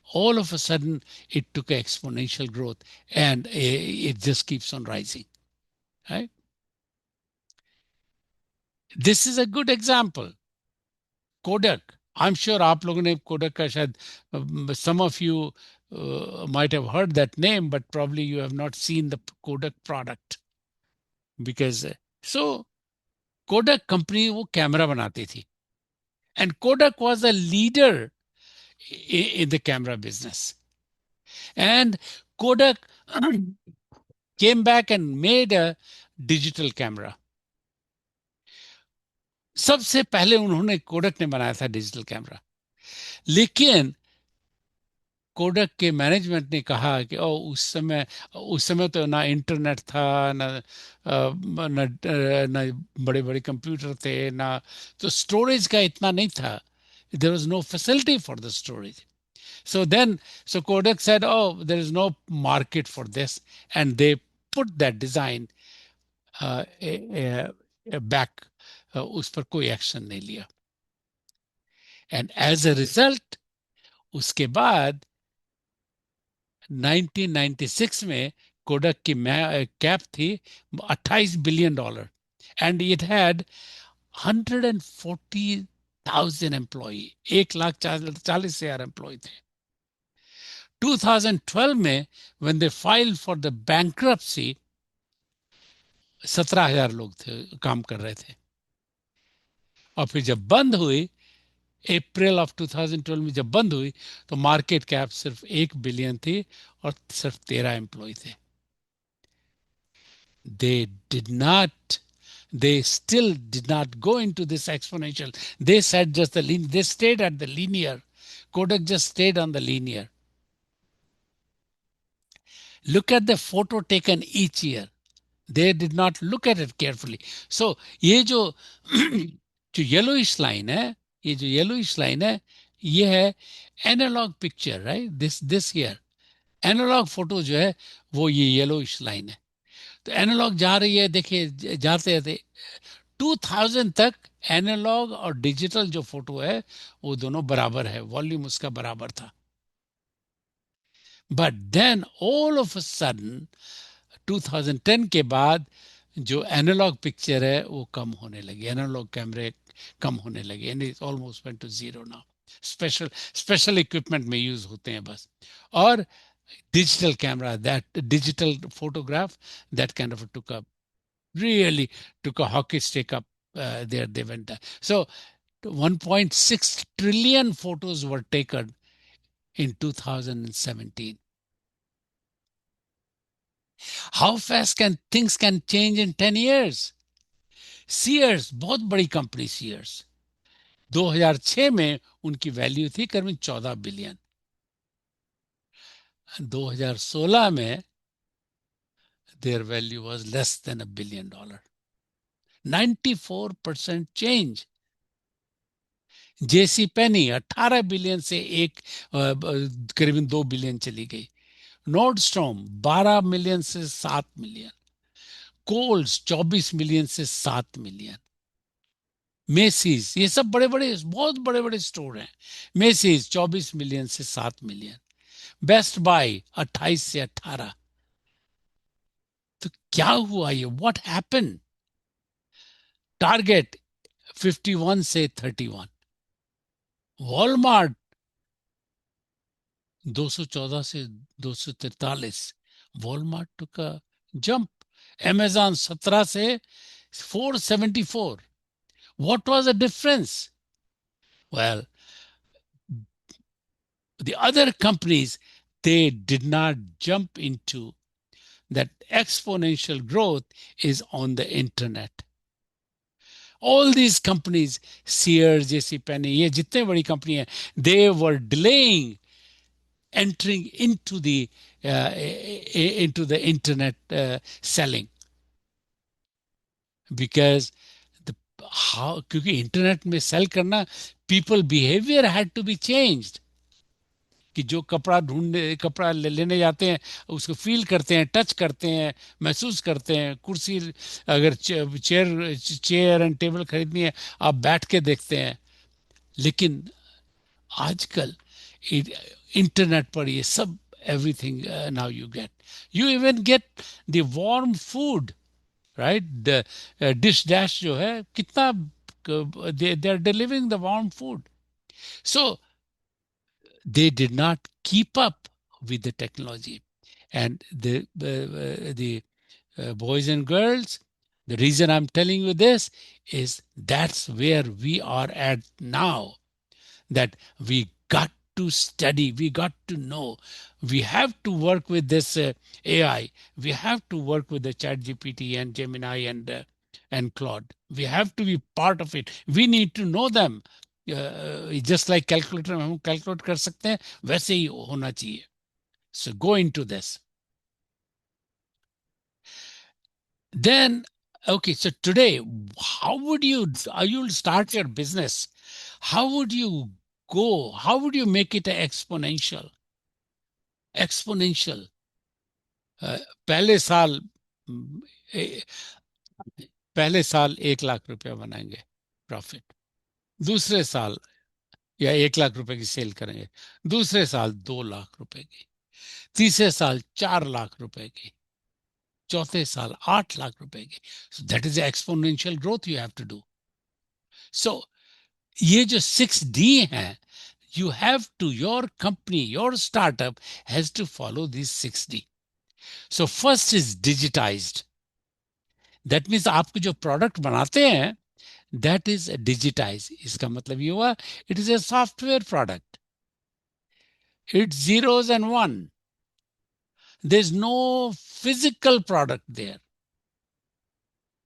all of a sudden it took an exponential growth, and it just keeps on rising, right? This is a good example. Kodak, I'm sure आप लोगों ने Kodak का शायद, some of you might have heard that name, but probably you have not seen the Kodak product, because so Kodak company वो camera बनाती थी, and Kodak was a leader in the camera business, and Kodak came back and made a digital camera. सबसे पहले उन्होंने, Kodak ने बनाया था digital camera, लेकिन कोडक के मैनेजमेंट ने कहा कि उस समय तो ना इंटरनेट था, ना बड़े बड़े कंप्यूटर थे, ना तो स्टोरेज का इतना नहीं था. There was no facility for the storage. So Kodak said, oh, there is no market for this, and they put that design back. उस पर कोई एक्शन नहीं लिया, एंड एज अ रिजल्ट उसके बाद 1996 में कोडक की कैप थी $28 billion, and it had 140,000 employ, 1,40,000 employ थे. 2012 में when they filed for the bankruptcy, 17,000 लोग थे, काम कर रहे थे. और फिर जब बंद हुई, अप्रैल ऑफ 2012 में जब बंद हुई, तो मार्केट कैप सिर्फ 1 बिलियन थी और सिर्फ 13 एम्प्लॉय थे. They still did not go into this exponential. They said just they stayed at the linear. Kodak just stayed on the linear. Look at the photo taken each year. They did not look at it carefully. So ये जो yellowish line है, ये जो yellowish line है, ये है analog picture, right? This here. Analog photo जो है वो ये yellowish line है. तो एनालॉग जा रही है, देखिए जाते थे 2000 तक एनालॉग और डिजिटल जो फोटो है वो दोनों बराबर है, वॉल्यूम उसका बराबर था. But then all of a sudden 2010 के बाद जो एनालॉग पिक्चर है वो कम होने लगी, एनालॉग कैमरे कम होने लगे, and it almost went to zero now. Special equipment में यूज होते हैं बस. और digital camera, that digital photograph, that kind of really took a hockey stick up there. They went there. So 1.6 trillion photos were taken in 2017. How fast can things can change in 10 years? Sears, बहुत बड़ी company Sears, 2006 में उनकी value थी करीब 14 billion. 2016 में their value was less than $1 billion. 94% change. JC Penney 18 billion से करीबन 2 billion चली गई. नॉर्डस्ट्रॉम 12 मिलियन से 7 मिलियन. कोल्स 24 मिलियन से 7 मिलियन. मेसीज, ये सब बड़े बड़े, बहुत बड़े बड़े स्टोर हैं. मेसीज 24 मिलियन से 7 मिलियन. बेस्ट बाय 28 से 18. तो क्या हुआ ये, व्हाट हैपेंड? टारगेट 51 से 31. वॉलमार्ट 214 से 243. Walmart took a jump. Amazon 17 से 474. What was the difference? Well, the other companies, they did not jump into that. Exponential growth is on the internet. All these companies, Sears, JCPenney, ये जितने बड़ी company हैं, they were delaying entering into the internet selling. because the how क्योंकि internet में cell करना, people behavior had to be changed. कि जो कपड़ा लेने जाते हैं, उसको फील करते हैं, टच करते हैं, महसूस करते हैं। कुर्सी, अगर चेयर एंड टेबल खरीदनी है, आप बैठ के देखते हैं। लेकिन आजकल इंटरनेट पर ये सब everything now you even get the warm food, right? The dish dash जो है, कितना they are delivering the warm food. So they did not keep up with the technology. And the boys and girls, the reason I'm telling you this is that's where we are at now, that we got to study, we got to know, we have to work with this AI, we have to work with the ChatGPT and Gemini and Claude. We have to be part of it. We need to know them. Just like calculator में हम calculate कर सकते हैं, वैसे ही होना चाहिए. So go into this. Then, okay, so today, how would you'll start your business? How would you go? How would you make it exponential? Exponential. पहले साल 1 लाख रुपया बनाएंगे प्रॉफिट, दूसरे साल या 1 लाख रुपए की सेल करेंगे, दूसरे साल 2 लाख रुपए की, तीसरे साल 4 लाख रुपए की, चौथे साल 8 लाख रुपए की. So that is the exponential growth you have to do. So ये जो 6D है, you have to, your company, your startup has to follow these 6D. So first is digitized. That means आपको जो प्रोडक्ट बनाते हैं, that is digitized. इसका मतलब ये हुआ, it is a software product. It's zeros and one. There's no physical product there.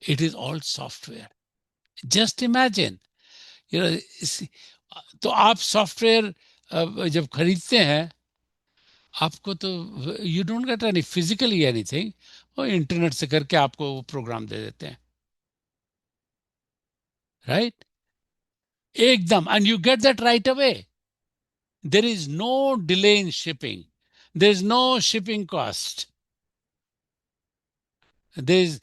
It is all software. Just imagine, you know, तो आप सॉफ्टवेयर जब खरीदते हैं, आपको तो you don't get any physically anything, और इंटरनेट से करके आपको वो प्रोग्राम दे देते हैं, राइट? एकदम, and you get that right away. There is no delay in shipping, there is no shipping cost, there's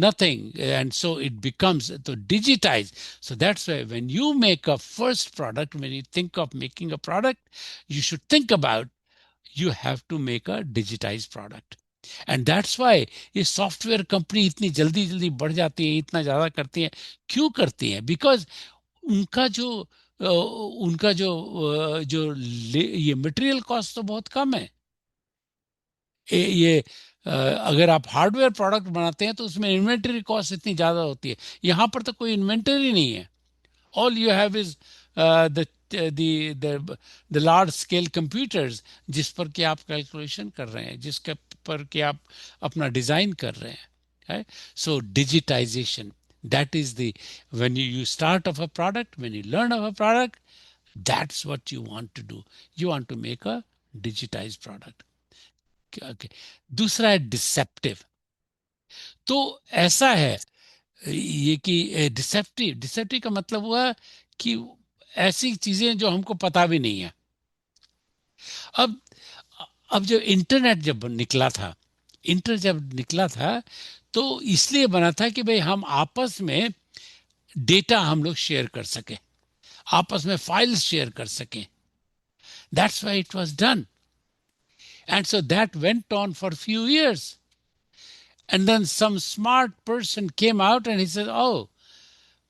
nothing, and so it becomes to digitize. So that's why when you make a first product, when you think of making a product, you should think about, you have to make a digitized product. And that's why ये software company इतनी जल्दी जल्दी बढ़ जाती है, इतना ज्यादा करती है. क्यों करती है? बिकॉज उनका जो ये मटेरियल कॉस्ट तो बहुत कम है. ये अगर आप हार्डवेयर प्रोडक्ट बनाते हैं तो उसमें इन्वेंटरी कॉस्ट इतनी ज्यादा होती है. यहाँ पर तो कोई इन्वेंटरी नहीं है. All you have is the large scale computers, जिस पर कि आप कैलकुलेशन कर रहे हैं, जिसके पर कि आप अपना डिजाइन कर रहे हैं. सो digitisation, that is the, when you start of a product, when you learn of a product, that's what you want to do. You want to make a digitized product. Okay. दूसरा है deceptive. तो ऐसा है ये कि deceptive का मतलब हुआ कि ऐसी चीजें जो हमको पता भी नहीं है. अब जब इंटरनेट जब निकला था, तो इसलिए बना था कि भाई हम आपस में डेटा हम लोग शेयर कर सके, आपस में फाइल्स शेयर कर सकें. That's why it was done. And so that went on for a few years. And then some smart person came out and he said, oh,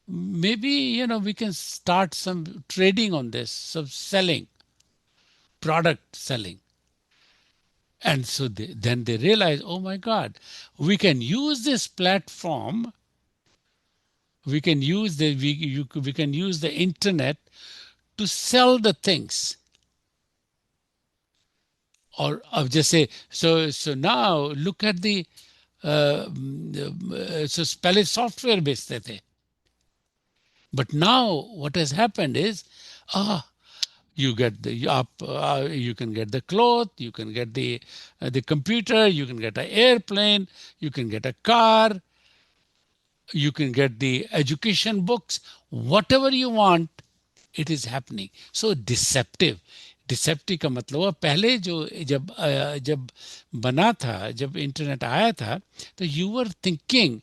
maybe, we can start some trading on this, some selling, product selling. And so then they realized, oh my God, we can use this platform, we can use the internet to sell the things. और अब जैसे so now look at the so पहले software बेचते थे, but now what has happened is you get you can get the cloth, you can get the computer, you can get an airplane, you can get a car, you can get the education books, whatever you want, it is happening. So deceptive का मतलब हुआ पहले जो जब बना था, जब internet आया था, तो यू वर थिंकिंग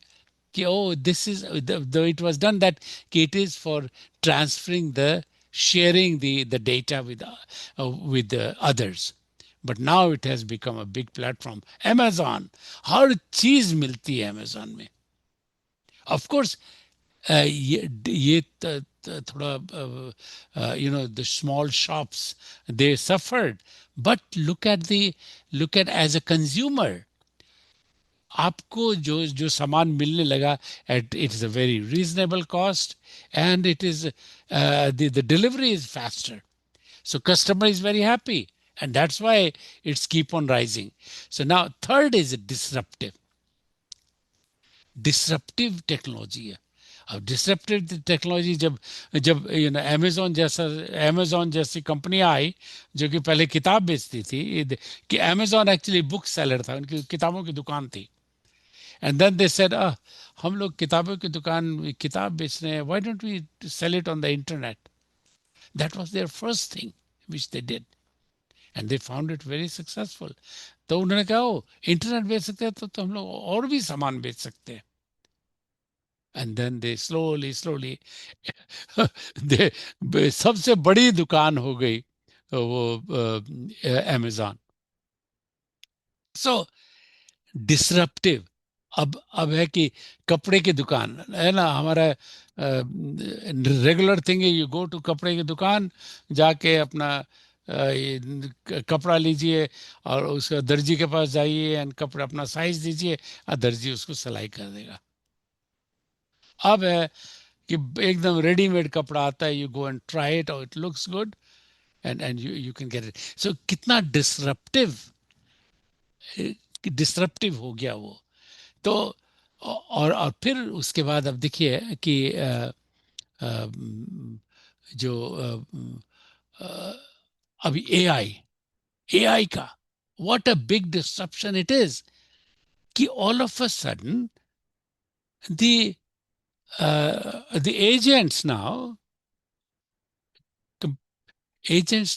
कि oh this is it was done that कि it is for transferring the sharing the data with others. But now it has become a big platform. Amazon, हर चीज मिलती है अमेजोन में. Of course, ये थोड़ा the small shops, they suffered, but look at as a consumer, आपको जो सामान मिलने लगा at it is a very reasonable cost, and it is the delivery is faster, so customer is very happy, and that's why it's keep on rising. So now third is disruptive technology है. अब disruptive technology जब जब Amazon जैसी company आई जो कि पहले किताब बेचती थी, कि अमेजोन एक्चुअली बुक सेलर था, उनकी किताबों की दुकान थी. एंड देन दे सेड हम लोग किताबों की दुकान किताब बेच रहे हैं, why don't we sell it on the internet. That was there first thing which they did, and they found it very successful. तो उन्होंने कहा ओ इंटरनेट बेच सकते हैं तो हम लोग और भी सामान बेच सकते हैं. And then they slowly सबसे बड़ी दुकान हो गई वो अमेजॉन. सो डिसरप्टिव. अब है कि कपड़े की दुकान है ना, हमारा रेगुलर थिंग है, यू गो टू कपड़े की दुकान, जाके अपना कपड़ा लीजिए और उसका दर्जी के पास जाइए एंड कपड़ा अपना साइज दीजिए और दर्जी उसको सिलाई कर देगा. अब है कि एकदम रेडीमेड कपड़ा आता है, you go and try it और it looks good and you can get it. So कितना डिसरप्टिव हो गया वो. तो और फिर उसके बाद अब देखिए कि जो अभी एआई का what a big disruption it is, कि all of a sudden the agents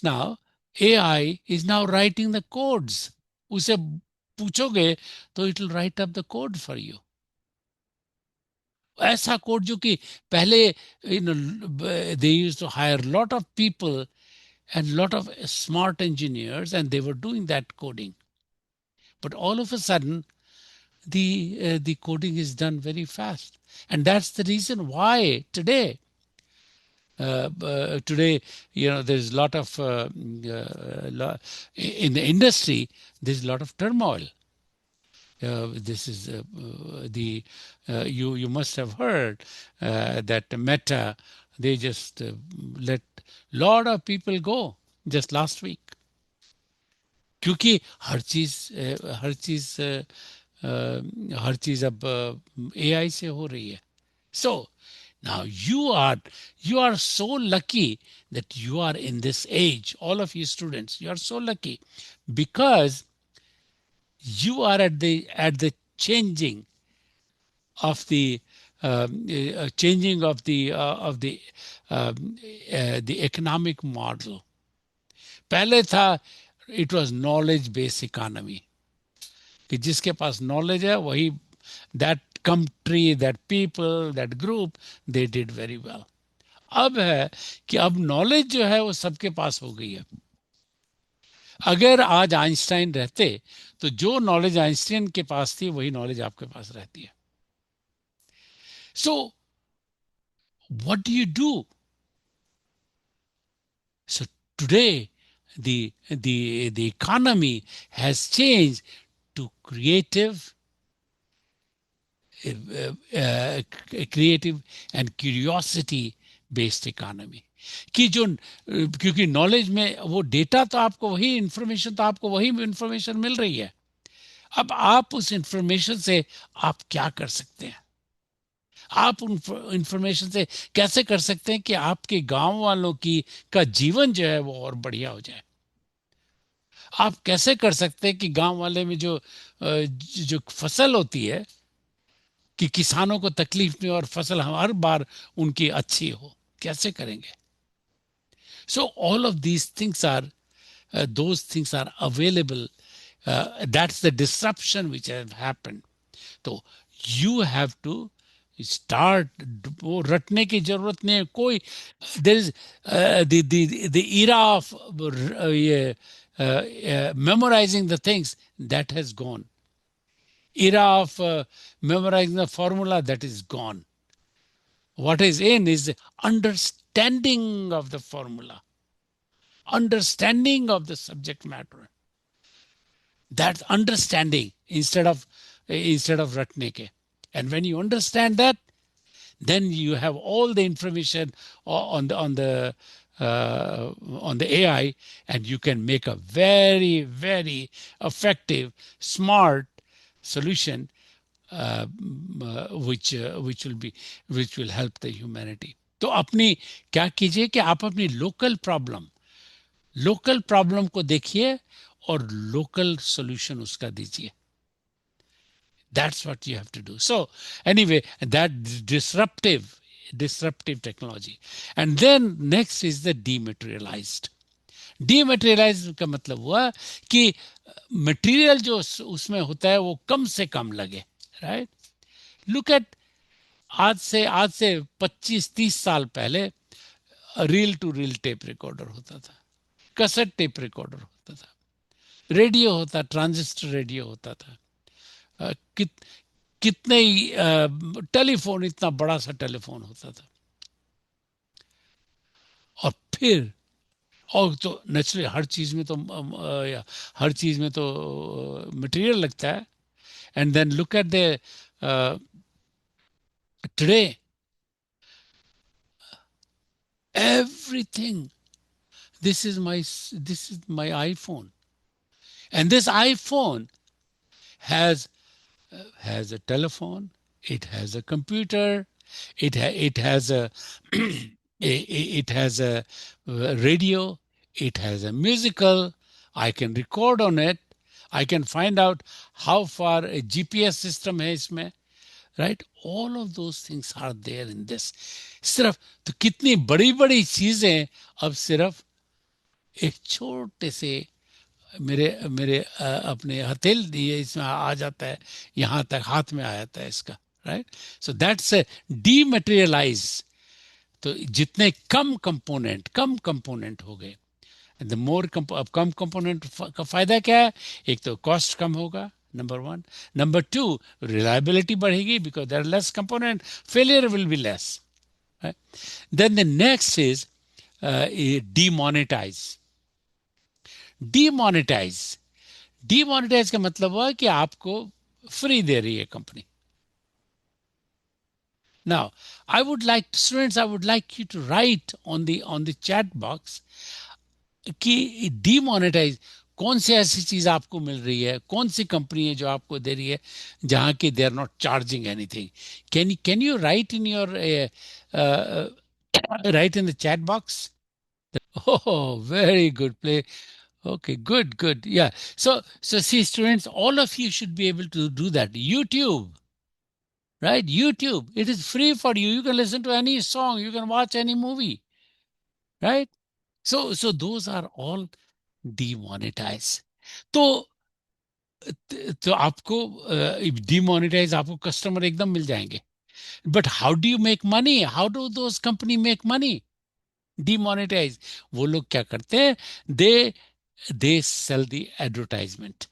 now, AI is now writing the codes. उसे पूछोगे तो it will write up the code for you. ऐसा कोड जो कि पहले they used to hire a lot of people and lot of smart engineers and they were doing that coding. But all of a sudden the coding is done very fast. And that's the reason why today, there's a lot of in the industry, there's a lot of turmoil. This is you must have heard that Meta, they just let lot of people go just last week, क्योंकि हर चीज अब AI से हो रही है. So now you are so lucky that you are in this age. All of you students, you are so lucky because you are at the changing of the economic model. पहले था it was knowledge based economy, कि जिसके पास knowledge है वही, that country, that people, that group, they did very well. अब है कि अब नॉलेज जो है वो सबके पास हो गई है. अगर आज आइंस्टाइन रहते तो जो नॉलेज आइंस्टाइन के पास थी वही नॉलेज आपके पास रहती है. So what do you do? So today the economy has changed to creative and curiosity based economy. कि जो क्योंकि नॉलेज में वो डेटा तो आपको वही इंफॉर्मेशन, तो आपको वही इंफॉर्मेशन मिल रही है. अब आप उस इंफॉर्मेशन से आप क्या कर सकते हैं? आप उन इंफॉर्मेशन से कैसे कर सकते हैं कि आपके गांव वालों का जीवन जो है वो और बढ़िया हो जाए? आप कैसे कर सकते हैं कि गांव वाले में जो फसल होती है कि किसानों को तकलीफ नहीं और फसल हर बार उनकी अच्छी हो? कैसे करेंगे? So all of these things are those things are available. That's the disruption which have happened. तो you have to start. वो रटने की जरूरत नहीं है कोई. There is the era of ये memorizing the things that has gone. Era of memorizing the formula, that is gone. What is in is understanding of the formula, understanding of the subject matter. That understanding instead of ratne ke. And when you understand that, then you have all the information on the AI, and you can make a very, very effective, smart solution, which will help the humanity. तो अपनी क्या कीजिए कि आप अपनी local problem को देखिए और लोकल सॉल्यूशन उसका दीजिए. That's what you have to do. So anyway, that disruptive technology. And then next is the dematerialized. Dematerialized का मतलब हुआ कि मटेरियल जो उसमें होता है वो कम से कम लगे. राइट? लुक एट आज से 25-30 साल पहले reel to reel tape recorder होता था, कैसेट टेप रिकॉर्डर होता था, रेडियो होता, ट्रांजिस्टर रेडियो होता था, कितने ही टेलीफोन, इतना बड़ा सा टेलीफोन होता था. और फिर और तो नेचुरली हर चीज में तो मटेरियल लगता है. And then look at the today everything. This is my iPhone, and this iPhone has a telephone, it has a computer, it has a it has a radio, it has a musical. I can record on it. I can find out how far a GPS system है इसमें. Right? All of those things are there in this. सिर्फ तो कितनी बड़ी चीजें अब सिर्फ एक छोटे से मेरे अपने हथेल दिए इसमें आ जाता है, यहाँ तक हाथ में आ जाता है इसका. राइट? So that's dematerialise. तो जितने कम कंपोनेंट हो गए, द मोर कम कंपोनेंट का फायदा क्या है? एक तो कॉस्ट कम होगा, नंबर 1. नंबर 2, रिलायबिलिटी बढ़ेगी, because there are less component, failure will be less. Then the next is demonetize का मतलब हुआ कि आपको फ्री दे रही है कंपनी. Now, I would like you to write on the chat box कि डीमोनेटाइज कौन सी ऐसी चीज आपको मिल रही है, कौन सी कंपनी है जो आपको दे रही है जहां की they are not charging anything. Can you write in your write in the chat box? Oh, very good play. Okay, good. Yeah. So see, students, all of you should be able to do that. YouTube, right? YouTube, it is free for you. You can listen to any song, you can watch any movie, right? So those are all demonetized. तो आपको demonetize, आपको customer एकदम मिल जाएंगे. But how do you make money? How do those company make money? Demonetize. वो लोग क्या करते हैं? They sell the advertisement.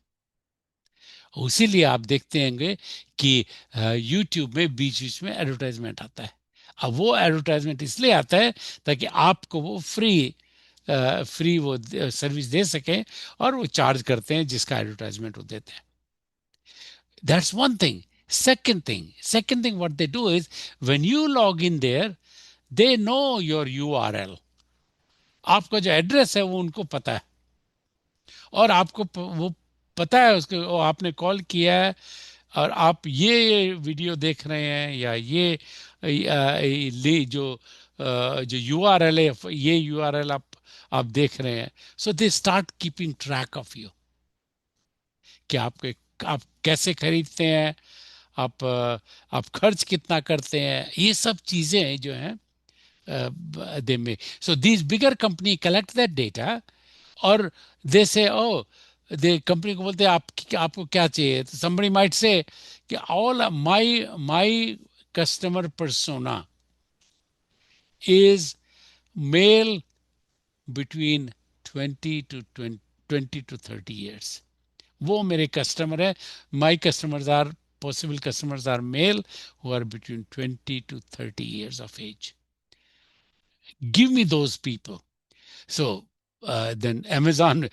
उसीलिए आप देखते होंगे कि YouTube में बीच में एडवर्टाइजमेंट आता है. अब वो एडवर्टाइजमेंट इसलिए आता है ताकि आपको वो फ्री वो सर्विस दे सके, और वो चार्ज करते हैं जिसका एडवर्टाइजमेंट वो देते हैं. That's one thing. Second thing what they do is, when you log in there, they know your URL. आपका जो एड्रेस है वो उनको पता है, और आपको वो पता है उसको, आपने कॉल किया है और आप ये वीडियो देख रहे हैं, या ये जो URL है, ये URL आप देख रहे हैं. So they start keeping track of you कि आप कैसे खरीदते हैं, आप खर्च कितना करते हैं, ये सब चीजें जो हैं they may. So these bigger company collect that data और they say, oh, the company को बोलते हैं आपको क्या चाहिए. तो somebody might say कि all my customer persona is male between 20 to 30 years. वो मेरे कस्टमर है. My customers are possible customers are male who are between 20 to 30 years of age. Give me those people. So then Amazon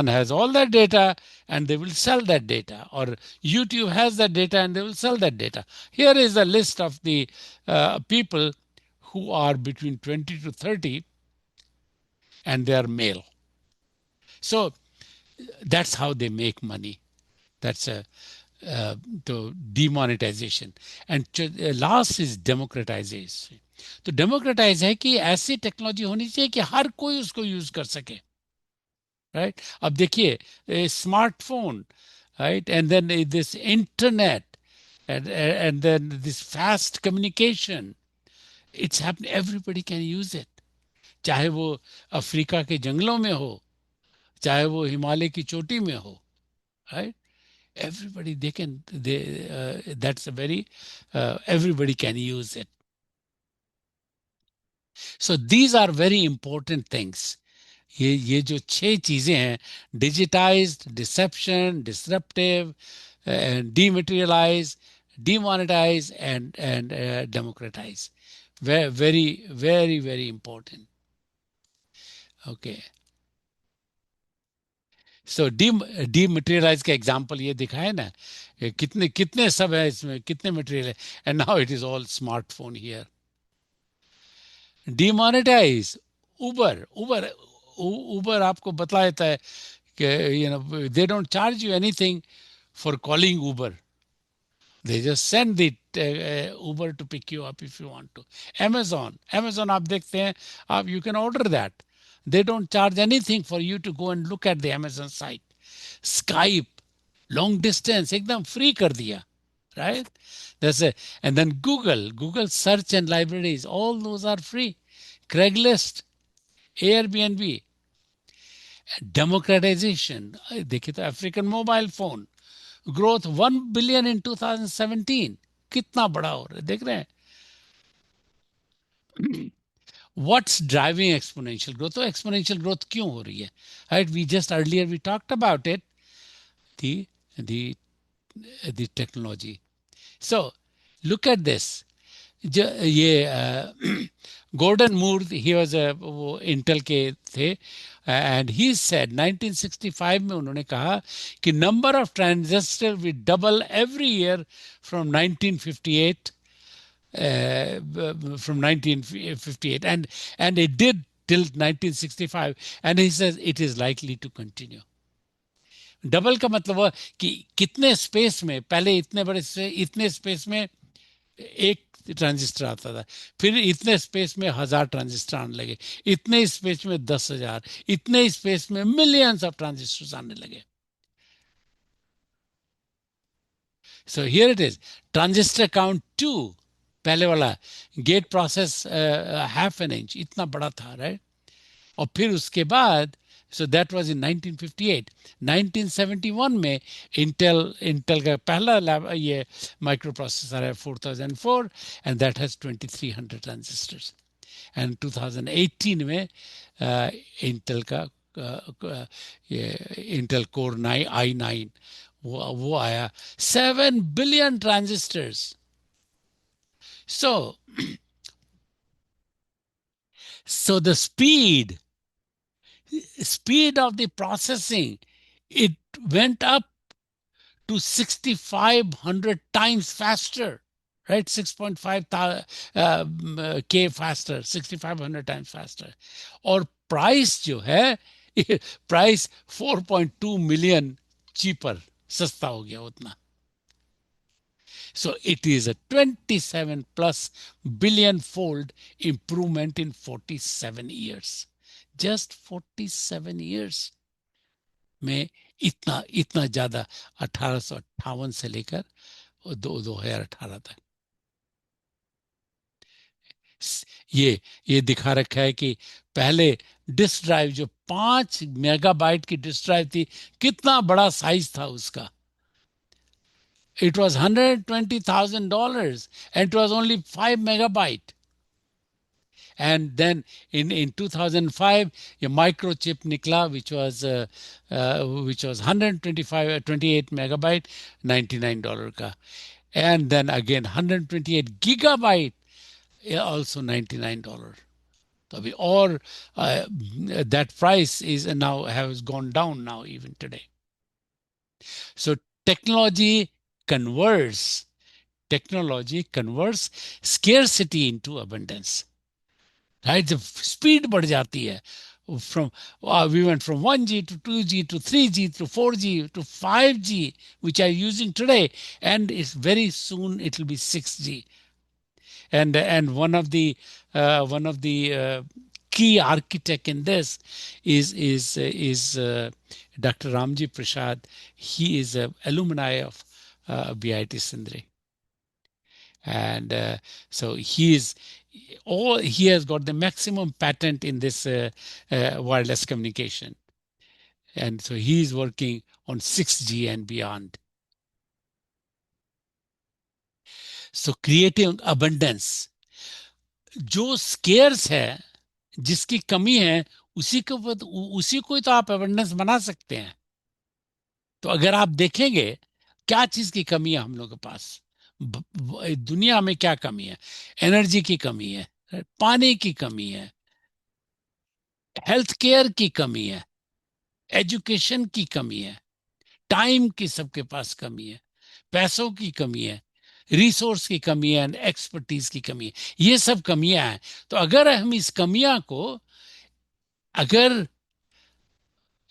has all that data and they will sell that data, or YouTube has that data and they will sell that data. Here is a list of the people who are between 20 to 30 and they are male. So that's how they make money. That's the demonetization. And last is democratization. तो democratise है कि ऐसी technology होनी चाहिए कि हर कोई उसको use कर सके. राइट अब देखिए smartphone, right, and then this internet and then this fast communication, it's happening, everybody can use it. चाहे वो अफ्रीका के जंगलों में हो, चाहे वो हिमालय की चोटी में हो, right? Everybody that's a very everybody can use it. So these are very important things. ये जो 6 चीजें हैं, digitized, deception, disruptive, dematerialize, demonetize and democratize. Very important. Okay. So dematerialize का एग्जाम्पल ये दिखाए ना, कितने सब है इसमें, कितने मटेरियल है, and now it is all smartphone here. Demonetize, Uber आपको बता देता है कि they don't charge you anything for calling Uber. They just send the Uber to pick you up if you want to. Amazon आप देखते हैं, you can order that. They don't charge anything for you to go and look at the Amazon site. Skype, long distance, एकदम free कर दिया, right? And then Google search and libraries, all those are free. Craigslist, Airbnb, democratization. देखिए तो African mobile phone growth 1 billion in 2017. कितना बड़ा हो रहा है, देख रहे हैं. What's driving exponential growth? तो exponential growth क्यों हो रही है? Right? We just earlier we talked about it. The technology. So look at this. ये Gordon Moore, he was वो इंटेल के थे, and he said 1965 में उन्होंने कहा कि number of transistors will double every year from 1958 and it did till 1965, and he says it is likely to continue. Double का मतलब हुआ कि कितने स्पेस में, पहले इतने स्पेस में एक ट्रांजिस्टर आता था, फिर इतने स्पेस में 1000 ट्रांजिस्टर आने लगे, इतने स्पेस में 10,000, इतने स्पेस में मिलियंस ऑफ ट्रांजिस्टर्स आने लगे. So here it is, transistor count 2, पहले वाला gate process half an inch, इतना बड़ा था, राइट. और फिर उसके बाद, so that was in 1958. 1971 में इंटेल का पहला ये माइक्रो प्रोसेसर है 4004, and that has 2300 transistors. And 2018 में इंटेल का इंटेल कोर i9 वो आया, 7 billion transistors. So the speed of the processing, it went up to 6,500 times faster, right? 6.5 K faster, 6,500 times faster. और price जो है, price 4.2 million cheaper, सस्ता हो गया उतना. So it is a 27 plus billion fold improvement in 47 years. Just 47 years में इतना ज्यादा 1858 से लेकर 2018 तक। ये दिखा रखा है कि पहले डिस्क ड्राइव जो 5 मेगाबाइट की डिस्क ड्राइव थी, कितना बड़ा साइज था उसका। It was $120,000 and it was only 5 megabyte. And then in 2005, a microchip निकला which was 28 megabyte, $99 का. And then again 128 gigabyte, also $99. So that price is now has gone down now even today. So technology converts scarcity into abundance. Right? The speed बढ़ जाती है. We went from 1G to 2G to 3G to 4G to 5G, which are using today, and it's very soon it will be 6G. And one of the key architect in this is Dr. Ramji Prasad. He is an alumni of BIT Sindri, and so he has got the maximum patent in this wireless communication, and so he is working on 6G and beyond. So creating abundance, जो scarce है, जिसकी कमी है, उसी को तो आप abundance बना सकते हैं. तो अगर आप देखेंगे क्या चीज की कमी है हम लोगों के पास, दुनिया में क्या कमी है, एनर्जी की कमी है, पानी की कमी है, हेल्थ केयर की कमी है, एजुकेशन की कमी है, टाइम की सबके पास कमी है, पैसों की कमी है, रिसोर्स की कमी है, एंड एक्सपर्टीज की कमी है. ये सब कमियां हैं. तो अगर हम इस कमियां को अगर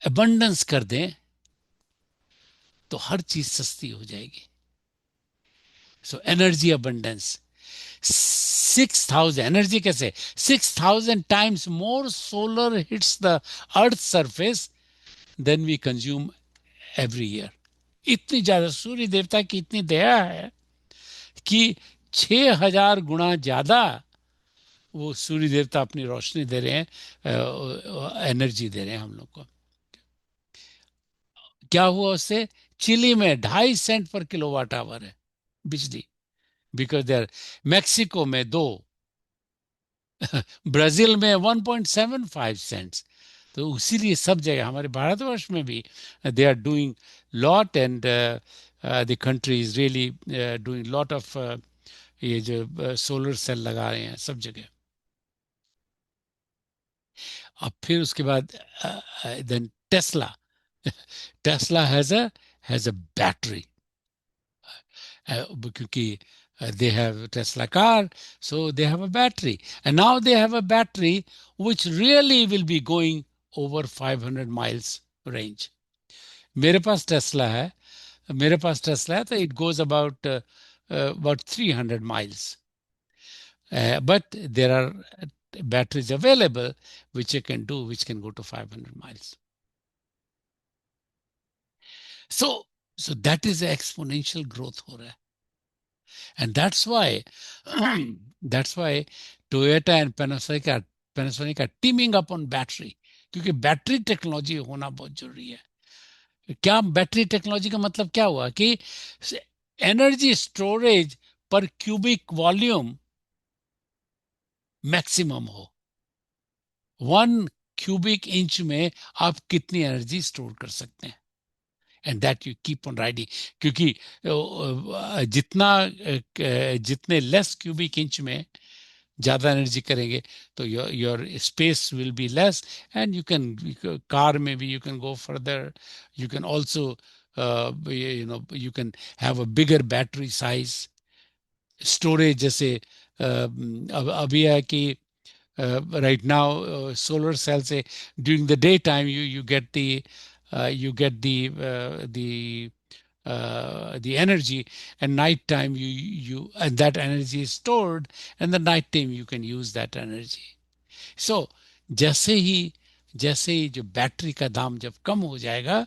अबंडेंस कर दें तो हर चीज सस्ती हो जाएगी. सो एनर्जी अबंडेंस 6,000 एनर्जी कैसे 6,000 times more solar hits the earth's surface than we consume every year. इतनी ज्यादा सूर्य देवता की इतनी दया है कि 6,000 गुना ज्यादा वो सूर्य देवता अपनी रोशनी दे रहे हैं, एनर्जी दे रहे हैं हम लोग को. क्या हुआ उससे? चिली में 2.5 सेंट पर किलोवाट आवर है बिजली, बिकॉज देयर मैक्सिको में 2, ब्राजील में 1.75 सेंट्स. तो इसीलिए सब जगह हमारे भारतवर्ष में भी they are doing lot, and the country is really doing lot of ये जो सोलर सेल लगा रहे हैं सब जगह. अब फिर उसके बाद then Tesla has a battery, क्योंकि they have Tesla car, so they have a battery, and now they have a battery which really will be going over 500 miles range. मेरे पास टेस्ला है तो it goes about 300 miles, but there are batteries available which can go to 500 miles. So that is exponential growth हो रहा है. And that's why Toyota and Panasonic are teaming up on battery, क्योंकि battery technology होना बहुत जरूरी है. क्या battery technology का मतलब क्या हुआ कि एनर्जी स्टोरेज पर क्यूबिक वॉल्यूम मैक्सिमम हो. 1 cubic inch में आप कितनी एनर्जी स्टोर कर सकते हैं, and that you keep on riding, क्योंकि जितने लेस क्यूबिक इंच में ज्यादा एनर्जी करेंगे तो your space will be less, and you can car में भी you can go further, you can also you can have a bigger battery size. Storage जैसे अभी है कि right now solar cells say during the daytime you get the energy, and night time and that energy is stored, and the night time you can use that energy. So जैसे ही जो battery का दाम जब कम हो जाएगा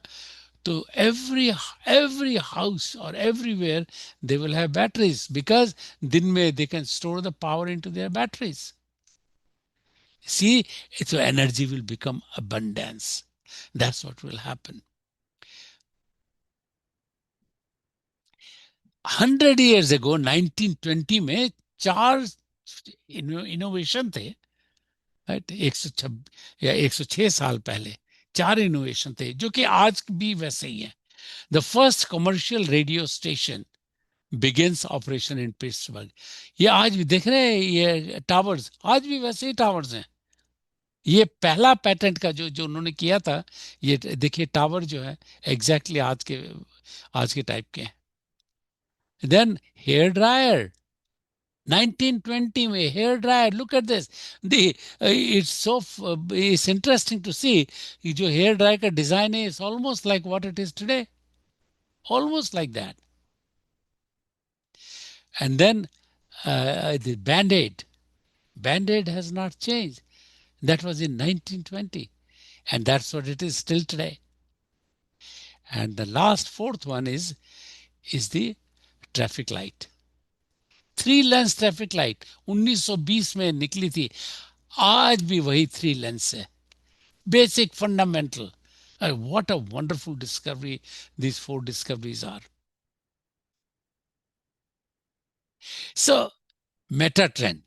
to every house or everywhere they will have batteries, because दिन में they can store the power into their batteries. See, so energy will become abundance. That's what will happen. 100 years ago, 1920 में 4 innovation थे, right? 106 या 106 साल पहले 4 innovation थे, जो कि आज भी वैसे ही हैं. The first commercial radio station begins operation in Pittsburgh. ये आज भी देख रहे हैं, ये टावर्स आज भी वैसे ही टावर्स हैं. ये पहला पैटेंट का जो उन्होंने किया था, ये देखिए टावर जो है एग्जैक्टली आज के टाइप के हैं. देन हेयर ड्रायर 1920 में hair dryer. Look at this, it's interesting to see जो हेयर ड्रायर का डिजाइन है, it's almost like what it is today, almost like that. And then the Band-Aid. Band-Aid has not changed. That was in 1920. And that's what it is still today. And the last, fourth one is the traffic light. 3-lens traffic light. 1920 में निकली थी. आज भी वही 3 lanes है. Basic, fundamental. What a wonderful discovery these 4 discoveries are. So, meta trend.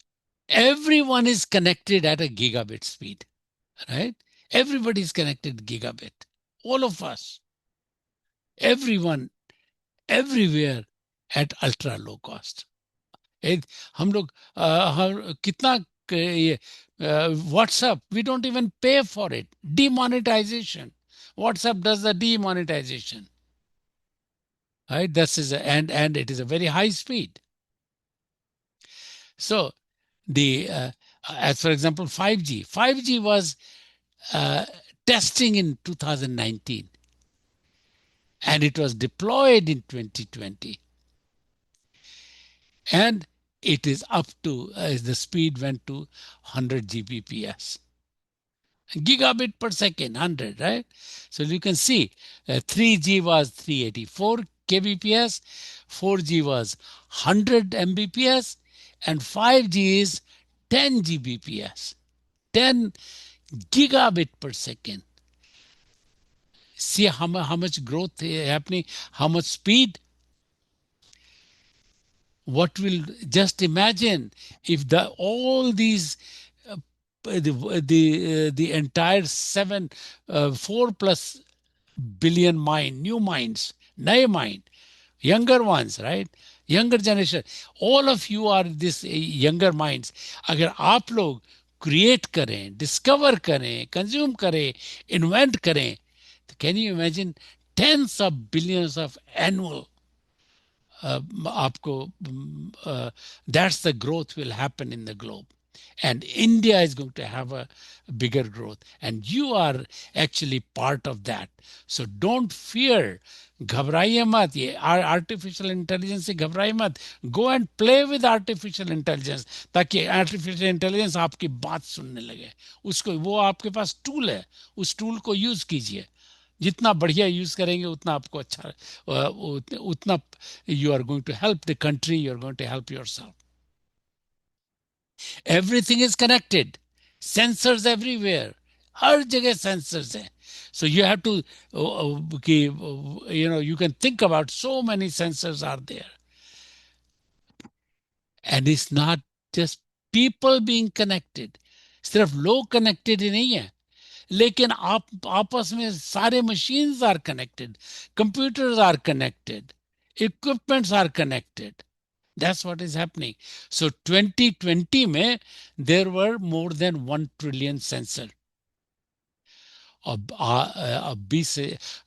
Everyone is connected at a gigabit speed, right? Everybody is connected gigabit. All of us. Everyone, everywhere at ultra low cost. हम लोग कितना WhatsApp, we don't even pay for it. Demonetization. WhatsApp does the demonetization. Right? And it is a very high speed. So as for example, 5G. 5G was testing in 2019. And it was deployed in 2020. And it is up to, the speed went to 100 Gbps. Gigabit per second, 100, right? So you can see 3G was 384 kbps, 4G was 100 mbps, and 5G is 10 Gbps, 10 gigabit per second. See how much growth happening, how much speed. What will, just imagine if all these the entire 4+ billion new minds, नए mind, younger ones, right? Younger generation, all of you are this younger minds. अगर आप लोग create करें, discover करें, consume करें, invent करें, can you imagine tens of billions of annual that's the growth will happen in the globe. And India is going to have a bigger growth. And you are actually part of that. So don't fear. घबराइए मत. ये artificial intelligence से घबराइए मत. Go and play with artificial intelligence, ताकि artificial intelligence आपकी बात सुनने लगे. वो आपके पास tool है. उस tool को use कीजिए. जितना बढ़िया यूज करेंगे उतना आपको अच्छा, उतना you are going to help the country, you are going to help yourself. Everything is connected. Sensors everywhere. हर जगह sensors हैं. So you have to, you can think about so many sensors are there. And it's not just people being connected. सिर्फ लोग connected ही नहीं है. लेकिन आपस में सारे machines are connected, computers are connected, equipments are connected. That's what is happening. So 2020 में there were more than 1 trillion sensor. अब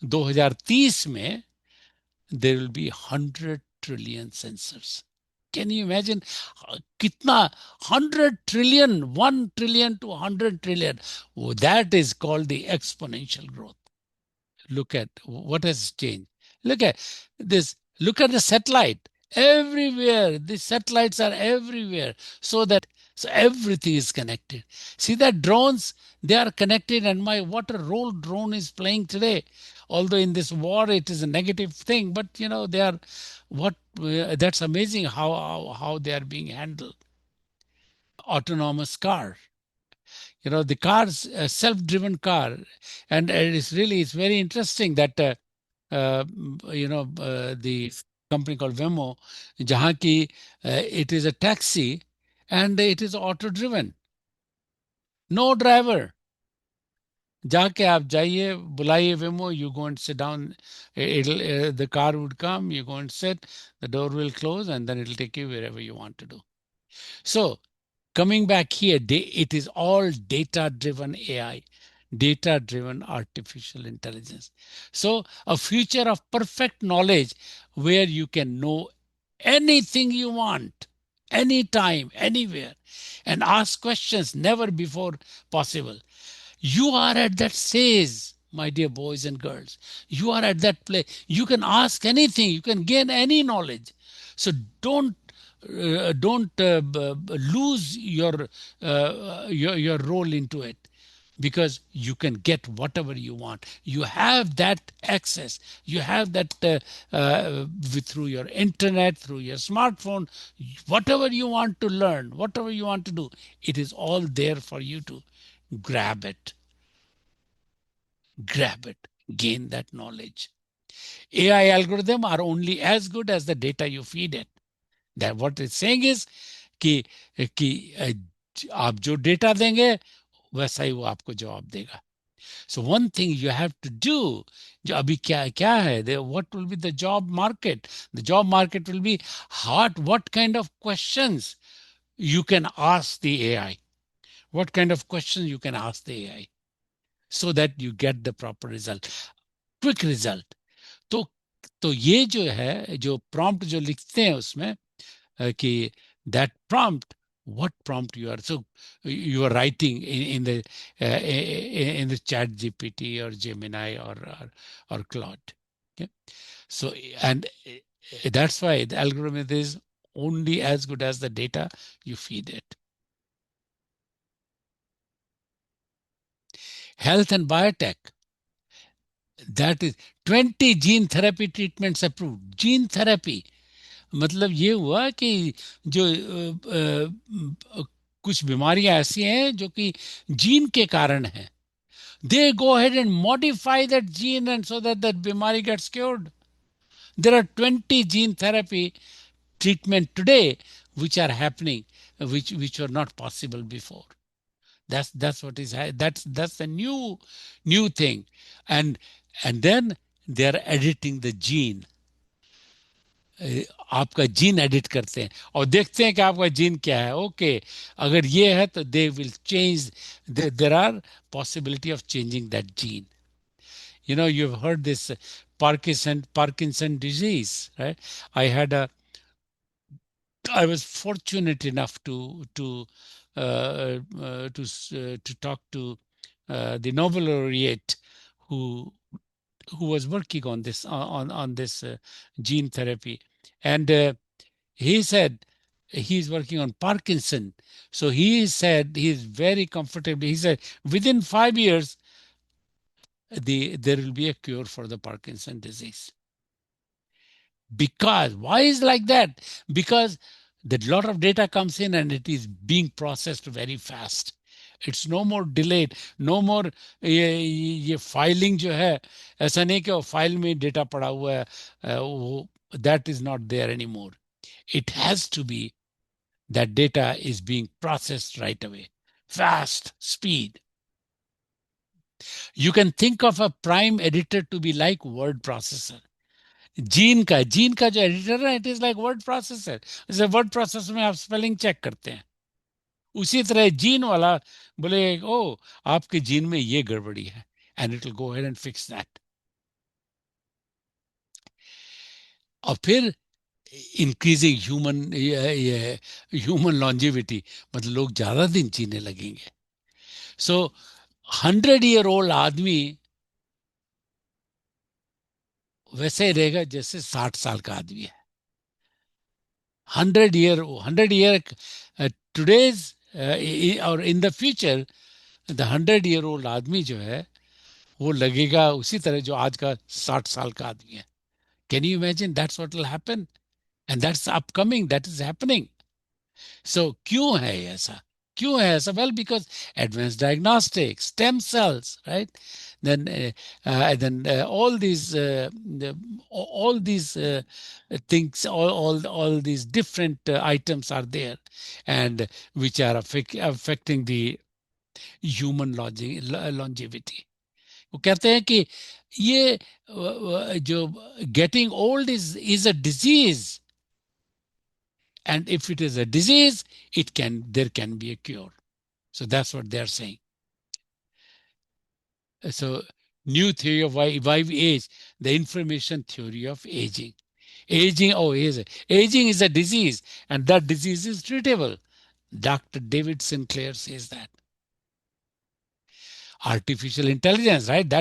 2030 में there will be 100 trillion sensors. Can you imagine kitna 100 trillion, 1 trillion to 100 trillion? That is called the exponential growth. Look at what has changed. Look at this. Look at the satellite. Everywhere. The satellites are everywhere. So that So everything is connected. See that drones, they are connected, and what a role drone is playing today. Although in this war it is a negative thing, but they are that's amazing how they are being handled. Autonomous car, the car's a self-driven car, and it's very interesting that the company called Waymo, जहाँ की it is a taxi and it is auto driven, no driver. जाके आप जाइए, बुलाइए Waymo, you go and sit down, the car would come, you go and sit, the door will close, and then it'll take you wherever you want to do. So coming back here, it is all data-driven AI, data-driven artificial intelligence. So a future of perfect knowledge where you can know anything you want, anytime, anywhere, and ask questions never before possible. You are at that stage, my dear boys and girls. You are at that place. You can ask anything. You can gain any knowledge. So don't lose your role into it, because you can get whatever you want. You have that access. You have that through your internet, through your smartphone. Whatever you want to learn, whatever you want to do, it is all there for you to grab it. Grab it, gain that knowledge. AI algorithms are only as good as the data you feed it. That what it's saying is कि आप जो data देंगे वैसा ही वो आपको जवाब देगा. So one thing you have to do, जो अभी क्या है, what will be the job market? The job market will be what kind of questions you can ask the AI. What kind of questions you can ask the AI so that you get the proper result, quick result. तो ये जो है, जो prompt जो लिखते हैं उसमें कि that prompt, what prompt you are writing in the chat GPT or Gemini or Claude. Okay? So, and that's why the algorithm is only as good as the data you feed it. Health and biotech, that is 20 gene therapy treatments approved. Gene therapy, मतलब ये हुआ कि जो कुछ बीमारियां ऐसी हैं जो कि जीन के कारण हैं. They go ahead and modify that gene, and so that बीमारी gets cured. There are 20 gene therapy treatment today which are happening, which were not possible before. That's what is that's the new thing, and then they are editing the gene. आपका gene edit करते हैं और देखते हैं कि आपका gene क्या है. ओके, अगर ये है तो they will change, there are possibility of changing that gene. You have heard this Parkinson disease, right? I was fortunate enough to talk to the Nobel laureate who was working on this gene therapy, and he said he's working on Parkinson. So he said he's very comfortable. He said within 5 years there will be a cure for the Parkinson disease. Because why is like that? Because the lot of data comes in and it is being processed very fast. It's no more delayed, no more ये filing जो है, ऐसा नहीं कि file में data पड़ा हुआ है, that is not there anymore. It has to be that data is being processed right away. Fast, speed. You can think of a prime editor to be like word processor. Gene का जो editor है, it is like word processor. जैसे word processor में आप spelling check करते हैं, उसी तरह जीन वाला बोले ओ आपके जीन में ये गड़बड़ी है, and it will go ahead and fix that. और फिर इंक्रीजिंग ह्यूमन लॉन्जिविटी, मतलब लोग ज्यादा दिन जीने लगेंगे. सो 100-year-old आदमी वैसे ही रहेगा जैसे 60 साल का आदमी है. 100 year today's और in the future the 100-year-old आदमी जो है वो लगेगा उसी तरह जो आज का 60 साल का आदमी है. Can you imagine? That's what will happen, and that's upcoming. That is happening. So क्यों है ऐसा? क्यों है ऐसा? Well, because advanced diagnostics, stem cells, right? Then all these things, all these different items are there, and which are affecting the human longevity. वो कहते हैं कि ये जो getting old is a disease, and if it is a disease, there can be a cure. So that's what they are saying. So new theory of why we age, the information theory of aging. Aging is a disease, and that disease is treatable. Dr. David Sinclair says that. Artificial intelligence, right?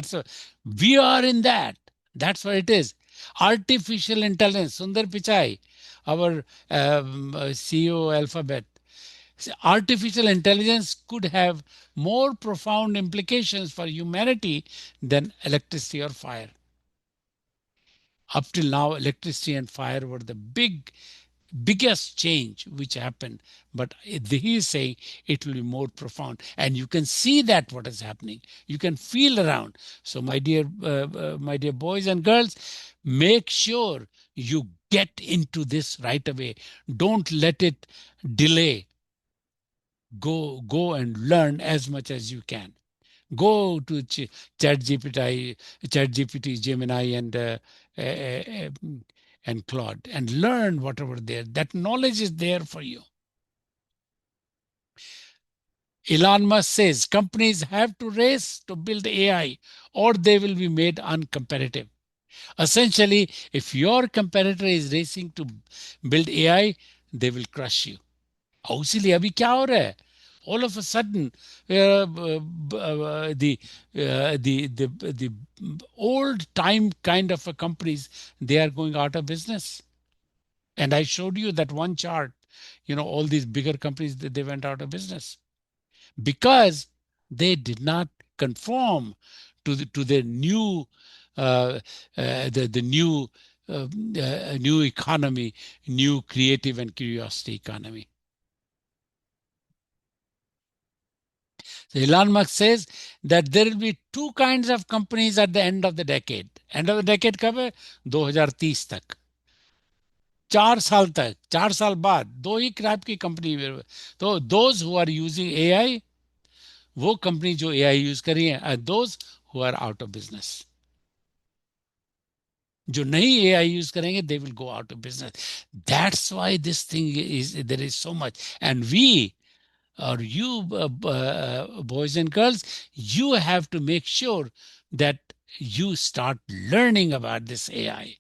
We are in that. That's what it is. Artificial intelligence. Sundar Pichai, our CEO Alphabet. Artificial intelligence could have more profound implications for humanity than electricity or fire. Up till now, electricity and fire were the biggest change which happened, but he is saying it will be more profound, and you can see that what is happening. You can feel around. So my dear boys and girls, make sure you get into this right away. Don't let it delay. Go and learn as much as you can. Go to ChatGPT, Gemini, and Claude, and learn whatever there. That knowledge is there for you. Elon Musk says companies have to race to build AI or they will be made uncompetitive. Essentially, if your competitor is racing to build AI, they will crush you. इसीलिए अभी क्या हो रहा है? All of a sudden, the old time kind of companies, they are going out of business. And I showed you that one chart. All these bigger companies, they went out of business because they did not conform to the new new economy, new creative and curiosity economy. So Elon Musk says that there will be two kinds of companies at the end of the decade. End of the decade कब है? 2030 तक. 4 साल तक, 4 साल बाद 2 ही type की company. तो those who are using AI, वो कंपनी जो AI यूज कर रही है, and those who are out of business. जो नहीं AI यूज करेंगे, they will go out of business. That's why this thing there is so much. And we, or you boys and girls, you have to make sure that you start learning about this AI.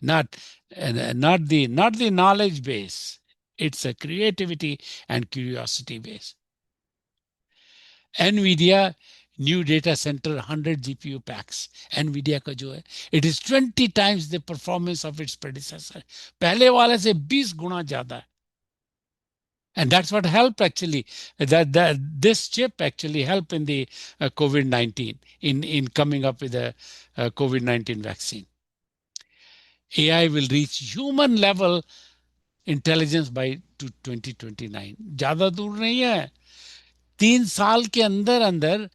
Not the knowledge base. It's a creativity and curiosity base. NVIDIA new data center 100 GPU packs. NVIDIA का जो है, it is 20 times the performance of its predecessor. पहले वाले से 20 गुना ज़्यादा है. And that's what helped actually. This chip actually helped in the COVID-19, in coming up with a COVID-19 vaccine. AI will reach human level intelligence by 2029. ज़्यादा दूर नहीं है. 3 साल के अंदर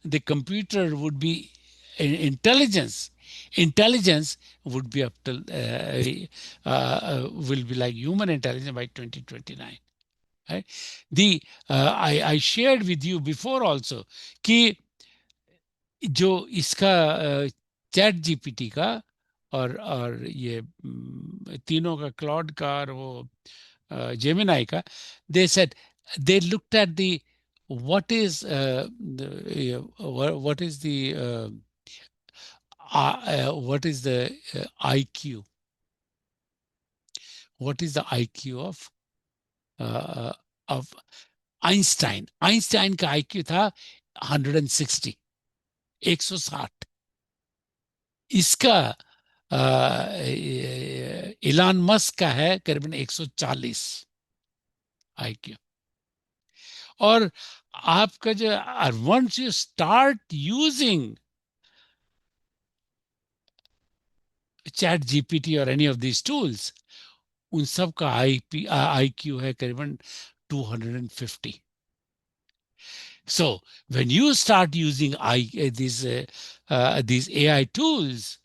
the computer would be intelligence would be up till will be like human intelligence by 2029. Right? I shared with you before also कि जो इसका चैट जीपीटी का और ये तीनों का, क्लाउड का और वो जेमिनाई का, they said they looked at the what is the IQ? What is the IQ of Einstein? Einstein का IQ था 160. इसका इलान मस्क का है करीबन 140 IQ. और आपका जो once you start using chat GPT और एनी ऑफ दीज टूल्स, उन सब का IQ है करीबन 250. So when you start using these AI tools,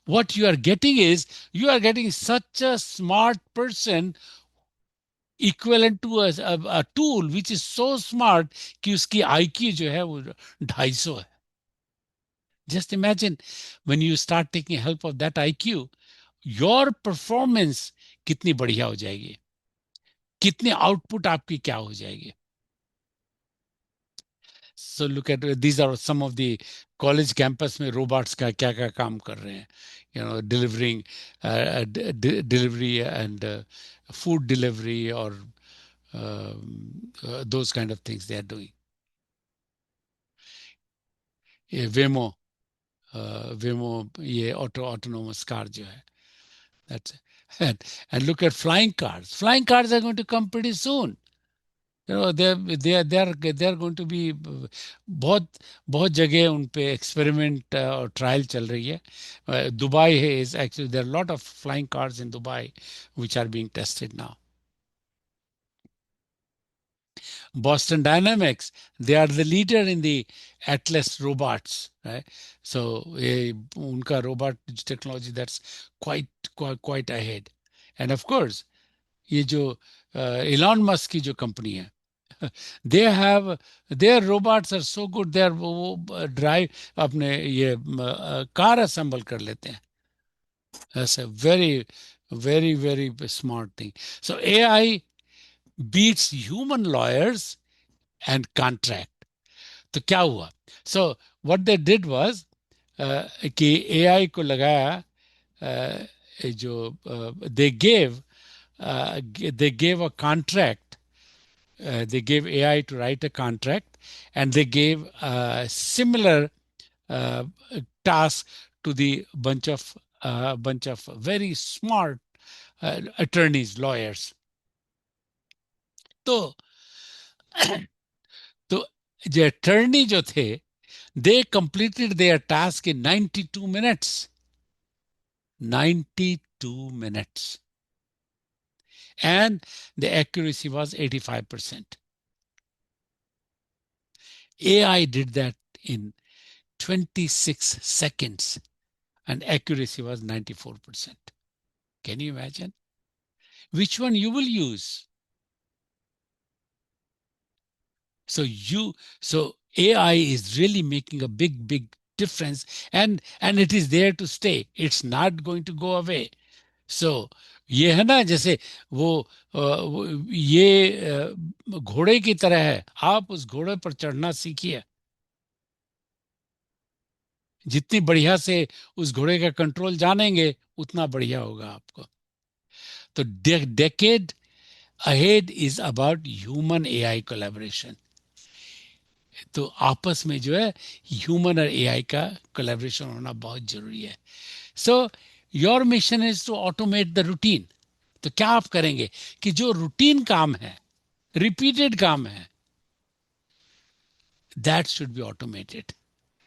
what you are getting is you are getting such a smart person equivalent to a tool which is so smart कि उसकी IQ जो है वो 250 है. Just imagine when you start taking help of that IQ, your performance कितनी बढ़िया हो जाएगी, कितनी आउटपुट आपकी क्या हो जाएगी. So look at these are some of the college campus में robots का क्या क्या काम कर रहे हैं. Delivering delivery and food delivery or those kind of things they are doing. Waymo ये autonomous car जो है, that's it. And look at flying cars. Flying cars are going to come pretty soon. They are going to be बहुत बहुत जगह उन पे experiment और trial चल रही है. दुबई है is actually there are a lot of flying cars in Dubai which are being tested now. Boston Dynamics, they are the leader in the Atlas robots, right? So unka robot technology that's quite ahead. And of course ये जो Elon Musk की जो company है, they have their robots are so good, they are वो drive अपने ये car assemble कर लेते हैं. That's a very very smart thing. So AI beats human lawyers and contract. तो क्या हुआ? So what they did was कि AI को लगाया जो they gave a contract. They gave AI to write a contract, and they gave a similar task to the bunch of very smart attorneys, lawyers. तो the attorney जो थे, they completed their task in 92 minutes. 92 minutes. And the accuracy was 85%. AI did that in 26 seconds, and accuracy was 94%. Can you imagine? Which one you will use? So AI is really making a big difference, and it is there to stay. It's not going to go away. So ये है ना, जैसे ये घोड़े की तरह है, आप उस घोड़े पर चढ़ना सीखिए. जितनी बढ़िया से उस घोड़े का कंट्रोल जानेंगे उतना बढ़िया होगा आपको. तो decade ahead is about human AI collaboration. तो आपस में जो है ह्यूमन और AI का कोलैबोरेशन होना बहुत जरूरी है. So your mission is to automate the routine. तो क्या आप करेंगे कि जो रूटीन काम है, रिपीटेड काम है, दैट शुड बी ऑटोमेटेड.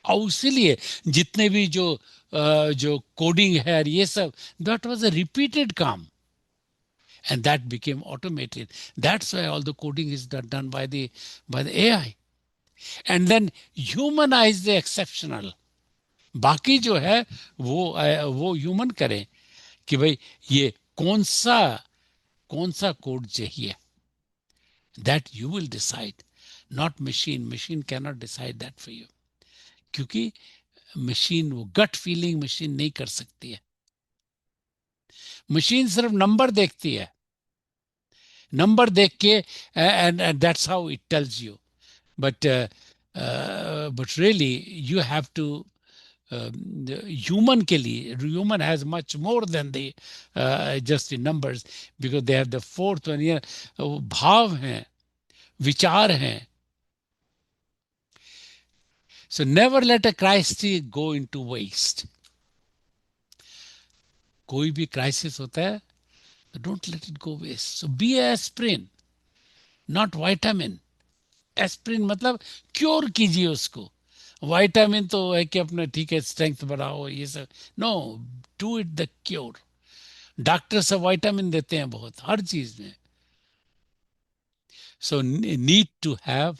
और इसीलिए जितने भी जो कोडिंग है ये सब, दैट वाज अ रिपीटेड काम, and that became automated. That's why all the coding is done by the AI. And then humanize the exceptional. बाकी जो है वो ह्यूमन करें कि भाई ये कौन सा कोड चाहिए. That you will decide, not machine. Machine cannot decide that for you. क्योंकि मशीन वो गट फीलिंग मशीन नहीं कर सकती है. मशीन सिर्फ नंबर देखती है, नंबर देख के and that's how it tells you. But really you have to human के लिए, human has much more than the just the numbers, because they have the fourth one here. भाव हैं, विचार हैं. So never let a crisis go into waste. कोई भी crisis होता है, don't let it go waste. So be an aspirin, not vitamin. Aspirin मतलब cure कीजिए उसको। विटामिन तो है कि अपने ठीक है स्ट्रेंथ बढ़ाओ ये सब, no, do it the cure. Doctor सब विटामिन देते हैं बहुत हर चीज में। सो नीड टू हैव,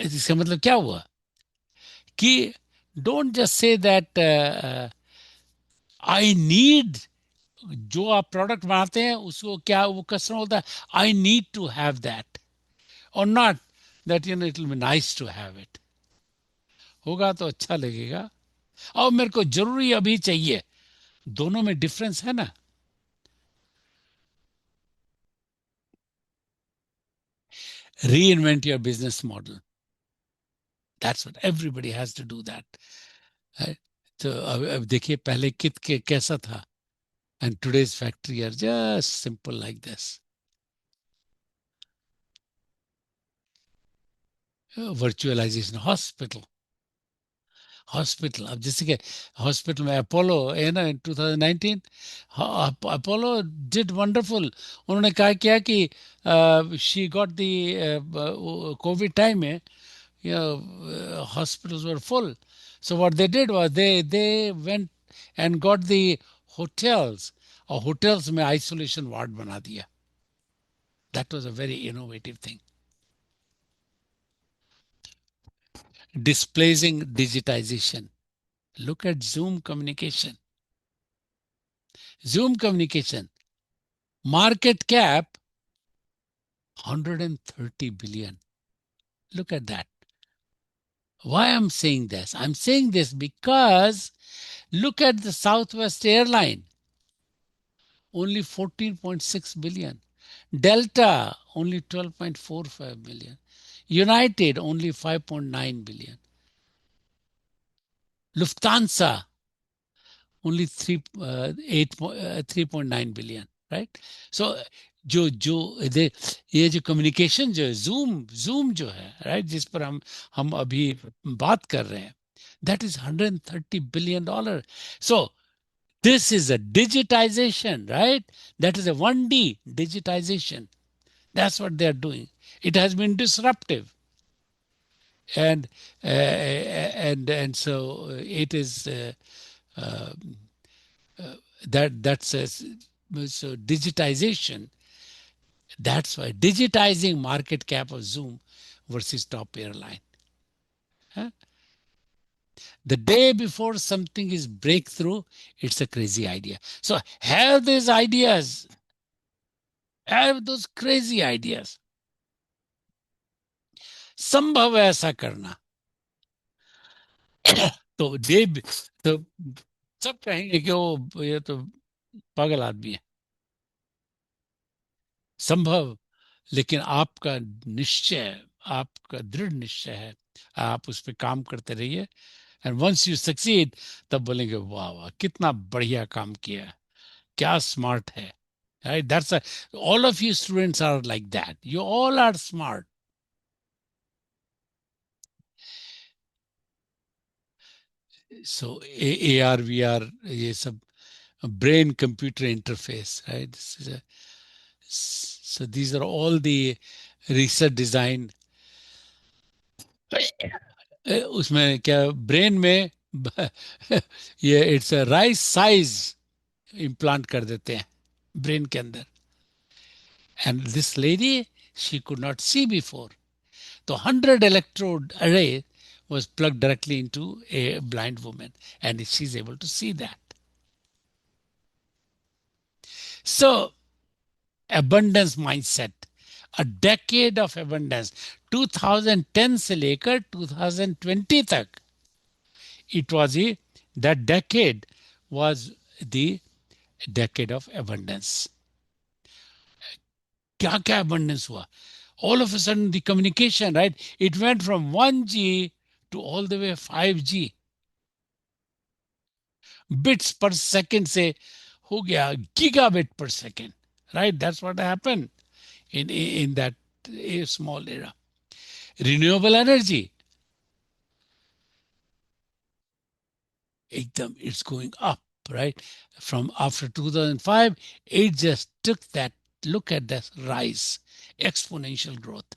इसका मतलब क्या हुआ कि don't just say that I need, जो आप प्रोडक्ट बनाते हैं उसको क्या वो कस्टमर बोलता है I need to have that, और not that you know it will be nice to have it. होगा तो अच्छा लगेगा और मेरे को जरूरी अभी चाहिए, दोनों में डिफरेंस है ना। Reinvent your business model. That's what everybody has to do that. Right? तो अब देखिए पहले कित के कैसा था, and today's factory are just simple like this. Virtualization, hospital, अब जैसे कि हॉस्पिटल में अपोलो है ना, इन 2019 अपोलो डिड वंडरफुल। उन्होंने कहा क्या कि she got the Covid time में, you know, hospitals were full. So what they did was they went and got the hotels, और hotels में isolation ward बना दिया. That was a very innovative thing. Displacing digitization. Look at Zoom communication. Zoom communication. Market cap 130 billion. Look at that. Why I'm saying this? I'm saying this because look at the Southwest Airline. Only 14.6 billion. Delta, only 12.45 billion. United, only 5.9 billion. Lufthansa, only 3.9 billion, right? So ये जो communication जो है, zoom जो है, right, जिस पर हम अभी बात कर रहे हैं, that is $130 billion. So this is a digitization, right? That is a 1D digitization. That's what they are doing. It has been disruptive, and so it is that's a, so digitization. That's why digitizing market cap of Zoom versus top airline. Huh? The day before something is breakthrough, it's a crazy idea. So have these ideas, have those crazy ideas. संभव है ऐसा करना। तो तो सब कहेंगे कि वो ये तो पागल आदमी है। संभव, लेकिन आपका निश्चय, आपका दृढ़ निश्चय है, आप उस पर काम करते रहिए, एंड वंस यू सक्सीड तब बोलेंगे वाह वाह कितना बढ़िया काम किया, क्या स्मार्ट है, right? That's all of you students are like that, you all are smart. So AR VR ये सब brain computer interface, right? So these are all the research design. उसमें क्या ब्रेन में ये इट्स राइस साइज इम्प्लांट कर देते हैं brain के अंदर, and this lady she could not see before, तो 100 electrode array was plugged directly into a blind woman and she's able to see that. So abundance mindset, a decade of abundance, 2010 से लेकर 2020 तक, it was that decade was the decade of abundance. क्या क्या abundance हुआ? All of a sudden the communication, right? It went from 1G to all the way 5G. Bits per second से हो गया gigabit per second, right? That's what happened in that small era. Renewable energy, ekdam, it's going up, right? From after 2005, it just took that, look at that rise. exponential growth.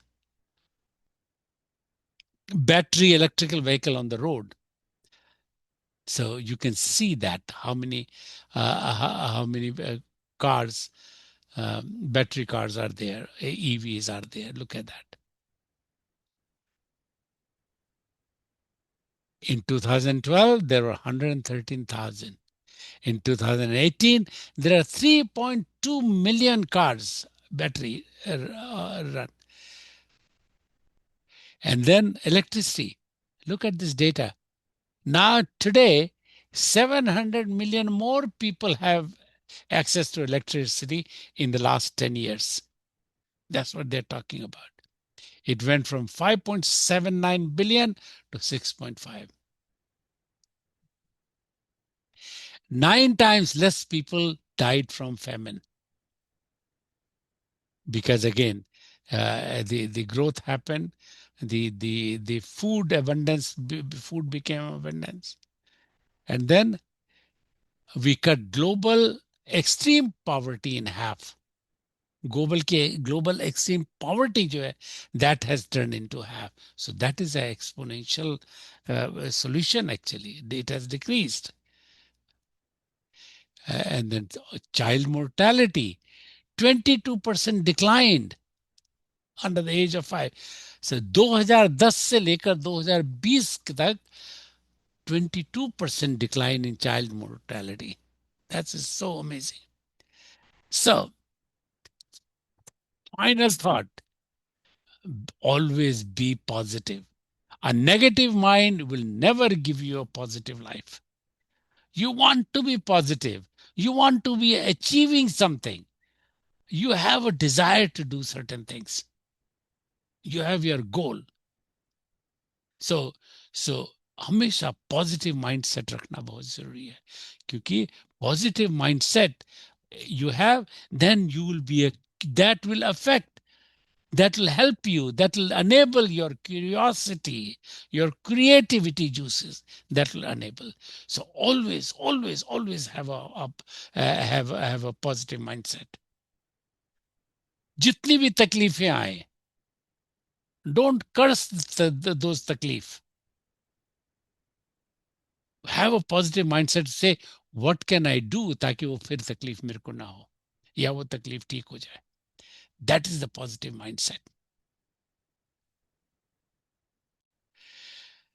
Battery electrical vehicle on the road. So you can see that how many cars, battery cars are there, EVs are there. Look at that. In 2012, there were 113,000. In 2018, there are 3.2 million cars battery run. And then electricity. Look at this data. Now today, 700 million more people have access to electricity in the last 10 years. That's what they're talking about. It went from 5.79 billion to 6.5. 9 times less people died from famine. Because again, the growth happened, the food abundance, food became abundance. And then we cut global extreme poverty in half. Global extreme poverty जो है, that has turned into half. So that is an exponential solution actually. It has decreased. And then child mortality, 22% declined under the age of 5. So 2010 से लेकर 2020 तक 22% decline in child mortality. That's so amazing. So, final thought, always be positive. A negative mind will never give you a positive life. You want to be positive. You want to be achieving something. You have a desire to do certain things. You have your goal. So हमेशा positive mindset रखना बहुत जरूरी है, क्योंकि positive mindset you have, then you will be that will affect, that will help you, that will enable your curiosity, your creativity juices, that will enable. So always have a positive mindset. जितनी भी तकलीफें आए, don't curse those तकलीफ. Have a positive mindset. Say, what can I do ताकि वो फिर तकलीफ मेरे को ना हो, या वो तकलीफ ठीक हो जाए. That is the positive mindset.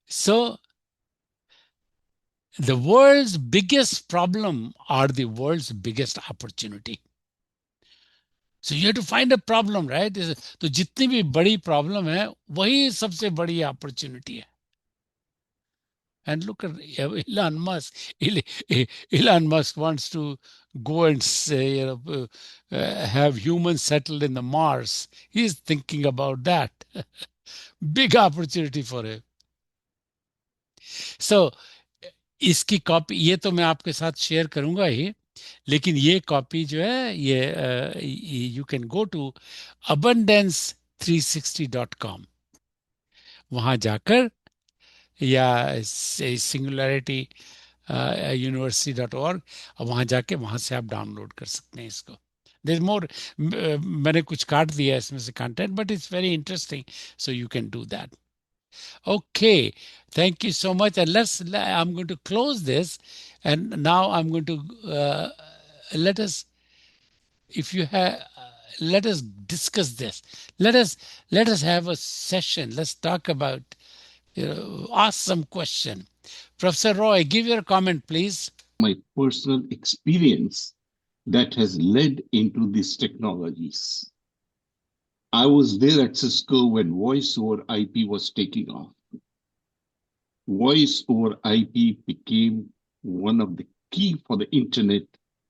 So, the world's biggest problem are the world's biggest opportunity. So you have to find a problem, right? तो जितनी भी बड़ी problem है, वही सबसे बड़ी opportunity है. And look at Elon Musk. Elon Musk wants to go and say, have humans settled in the Mars. He's thinking about that. Big opportunity for him. So, इसकी कॉपी ये तो मैं आपके साथ शेयर करूंगा ही, लेकिन ये कॉपी जो है ये you can go to abundance360.com. वहां जाकर या singularity university.org, वहां जाके वहां से आप डाउनलोड कर सकते हैं इसको. There's more, मैंने कुछ काट दिया इसमें से content, but it's very interesting, so you can do that. Okay, thank you so much. And I'm going to close this, and now I'm going to let us discuss this. Let us have a session. Let's talk about, ask some question. Professor Roy, give your comment, please. My personal experience that has led into these technologies. I was there at Cisco when voice over IP was taking off. Voice over IP became one of the key for the internet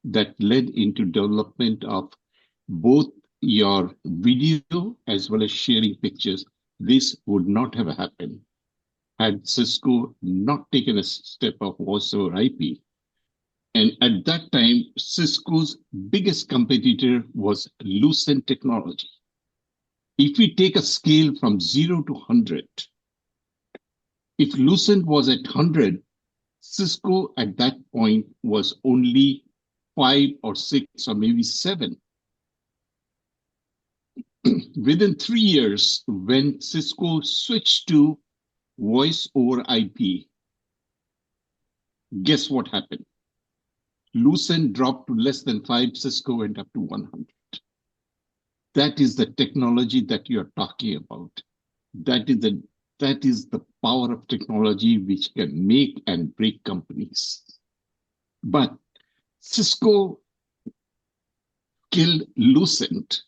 that led into development of both your video as well as sharing pictures. This would not have happened had Cisco not taken a step of voice over IP. And at that time, Cisco's biggest competitor was Lucent Technology. If we take a scale from 0 to 100, if Lucent was at 100, Cisco at that point was only 5 or 6 or maybe 7. within 3 years, when Cisco switched to voice over IP, guess what happened? Lucent dropped to less than 5, Cisco went up to 100. That is the technology that you're talking about. That is the power of technology which can make and break companies. But Cisco killed Lucent.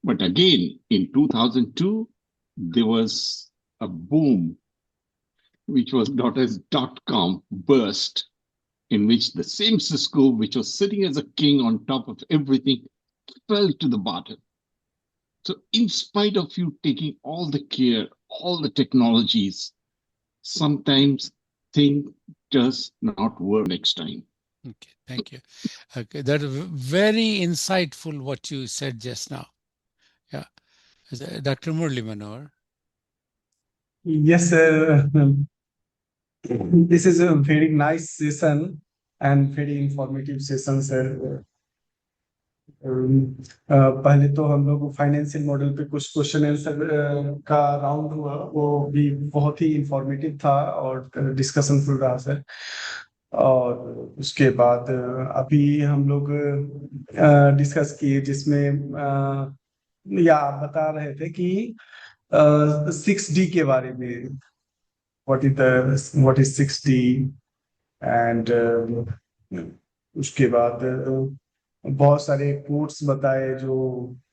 But again, in 2002, there was a boom, which was known as .com burst, in which the same Cisco, which was sitting as a king on top of everything, fell to the bottom. So in spite of you taking all the care, all the technologies, sometimes things does not work next time. Okay, thank you. Okay, that is very insightful what you said just now. Yeah, Dr. Murli Manohar. Yes, sir. This is a very nice session and very informative session, sir. पहले तो हम लोग financial model पे कुछ question answer का round हुआ, वो भी बहुत ही इंफॉर्मेटिव था और डिस्कशन फुल रहा सर। और उसके बाद अभी हम लोग डिस्कस किए, जिसमें या आप बता रहे थे कि 6D के बारे में, what is 6D, एंड उसके बाद बहुत सारे कोट्स बताए जो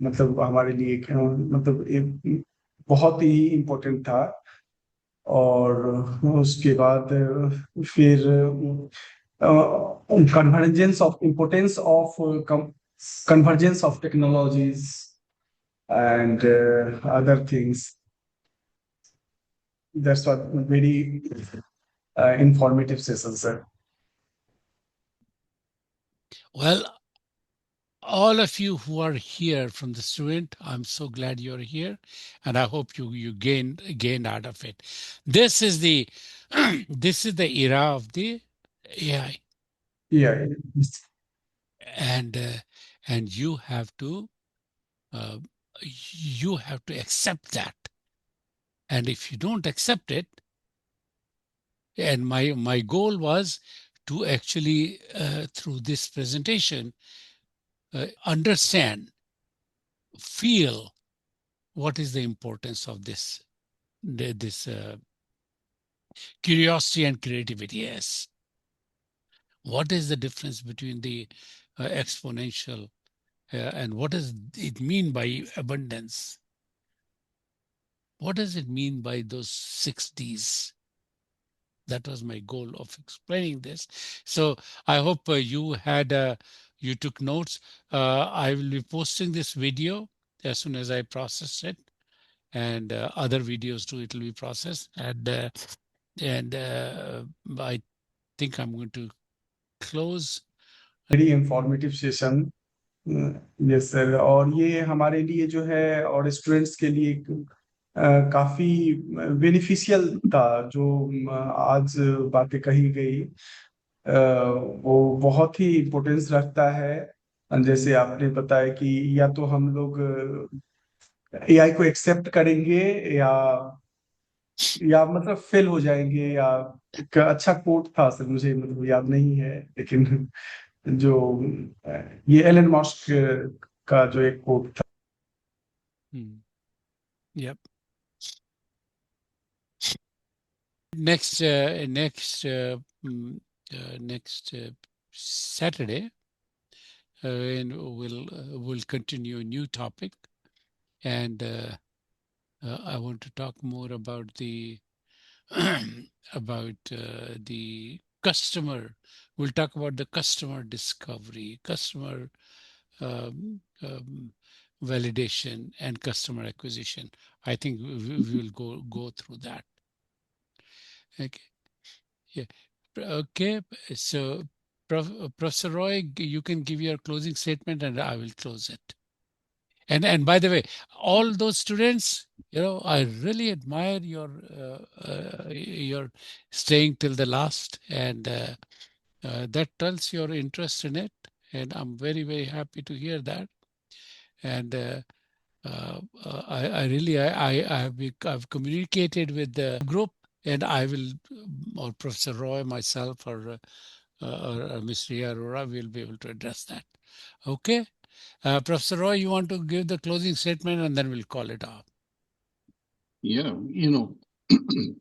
मतलब हमारे लिए मतलब बहुत ही इम्पोर्टेंट था। और उसके बाद फिर convergence of importance of convergence of technologies and other things. That's what very informative session, sir. Well, all of you who are here from the student, I'm so glad you're here, and I hope you gained out of it. This is the this is the era of the AI, Yeah. and you have to accept that. And if you don't accept it, and my goal was to actually through this presentation understand, feel what is the importance of this curiosity and creativity. Yes. What is the difference between the exponential and what does it mean by abundance? What does it mean by those 6Ds? That was my goal of explaining this. So I hope you took notes. I will be posting this video as soon as I process it, and other videos too. It will be processed, and I think I'm going to close. Very informative session. Yes sir, और ये हमारे लिए जो है और students के लिए काफी बेनिफिशियल था। जो आज बातें कही गई वो बहुत ही इम्पोर्टेंस रखता है। जैसे आपने बताया कि या तो हम लोग एआई को एक्सेप्ट करेंगे या मतलब फेल हो जाएंगे। या एक अच्छा कोट था सर, मुझे मतलब याद नहीं है, लेकिन जो ये एलन मस्क का जो एक कोट था। Yep. Next Saturday, and we'll continue a new topic, and I want to talk more about the the customer. We'll talk about the customer discovery, customer validation, and customer acquisition. I think we will go through that. Okay. Yeah. Okay. So, Professor Roy, you can give your closing statement, and I will close it. And by the way, all those students, I really admire your staying till the last, and that tells your interest in it, and I'm very, very happy to hear that. And I've communicated with the group, and I will, or Professor Roy, myself, or Ms. Ria Arora will be able to address that. Okay. Professor Roy, you want to give the closing statement, and then we'll call it off. Yeah,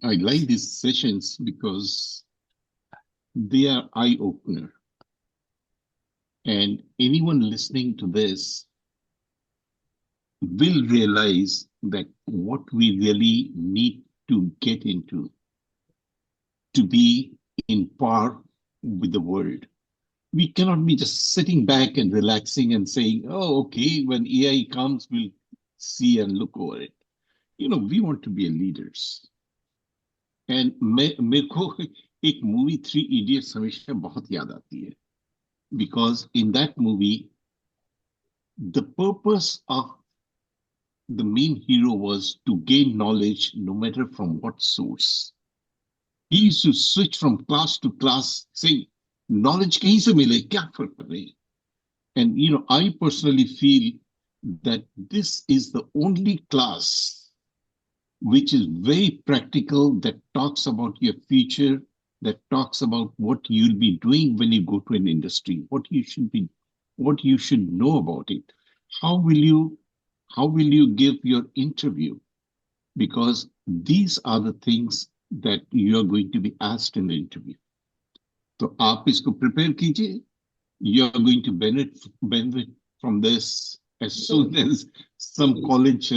I like these sessions because they are eye-opener. And anyone listening to this will realize that what we really need to get into to be in par with the world. We cannot be just sitting back and relaxing and saying, oh, okay, when AI comes, we'll see and look over it. We want to be leaders. And मेरे को एक movie 3 Idiots हमेशा बहुत याद आती है. Because in that movie, the purpose of the main hero was to gain knowledge no matter from what source. He used to switch from class to class saying, knowledge kahin se mile, kya fark pad rahi hai? And, I personally feel that this is the only class which is very practical, that talks about your future, that talks about what you'll be doing when you go to an industry, what you should know about it. How will you give your interview? Because these are the things that you are going to be asked in the interview. So आप इसको prepare कीजिए. You are going to benefit from this as soon as some college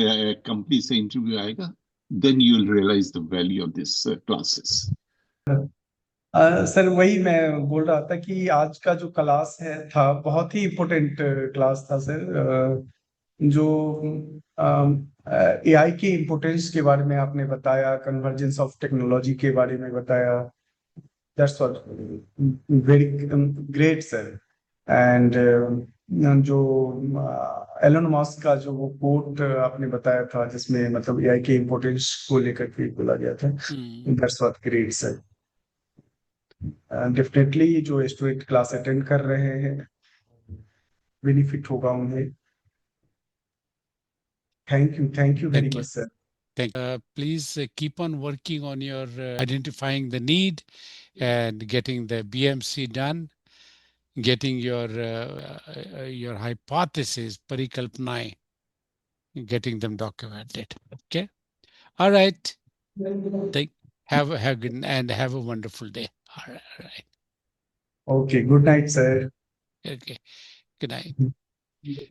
company से interview आएगा. Then you'll realize the value of these classes. Sir वही मैं बोल रहा था कि आज का जो क्लास था बहुत ही इम्पोर्टेंट क्लास था सर. जो एआई के इम्पोर्टेंस के बारे में आपने बताया, कन्वर्जेंस ऑफ टेक्नोलॉजी के बारे में बताया. That's what very great sir. And जो एलन मस्क का जो वो कोट आपने बताया था जिसमें मतलब एआई के इम्पोर्टेंस को लेकर के बोला गया था, that's what great sir. Definitely जो स्टूडेंट क्लास अटेंड कर रहे हैं बेनिफिट होगा उन्हें. Thank you very much sir. Please keep on working on your identifying the need and getting the BMC done, getting your hypothesis, parikalpanaएं, getting them documented. Okay. All right. Have good and have a wonderful day. All right. Okay. Good night, sir. Okay. Good night.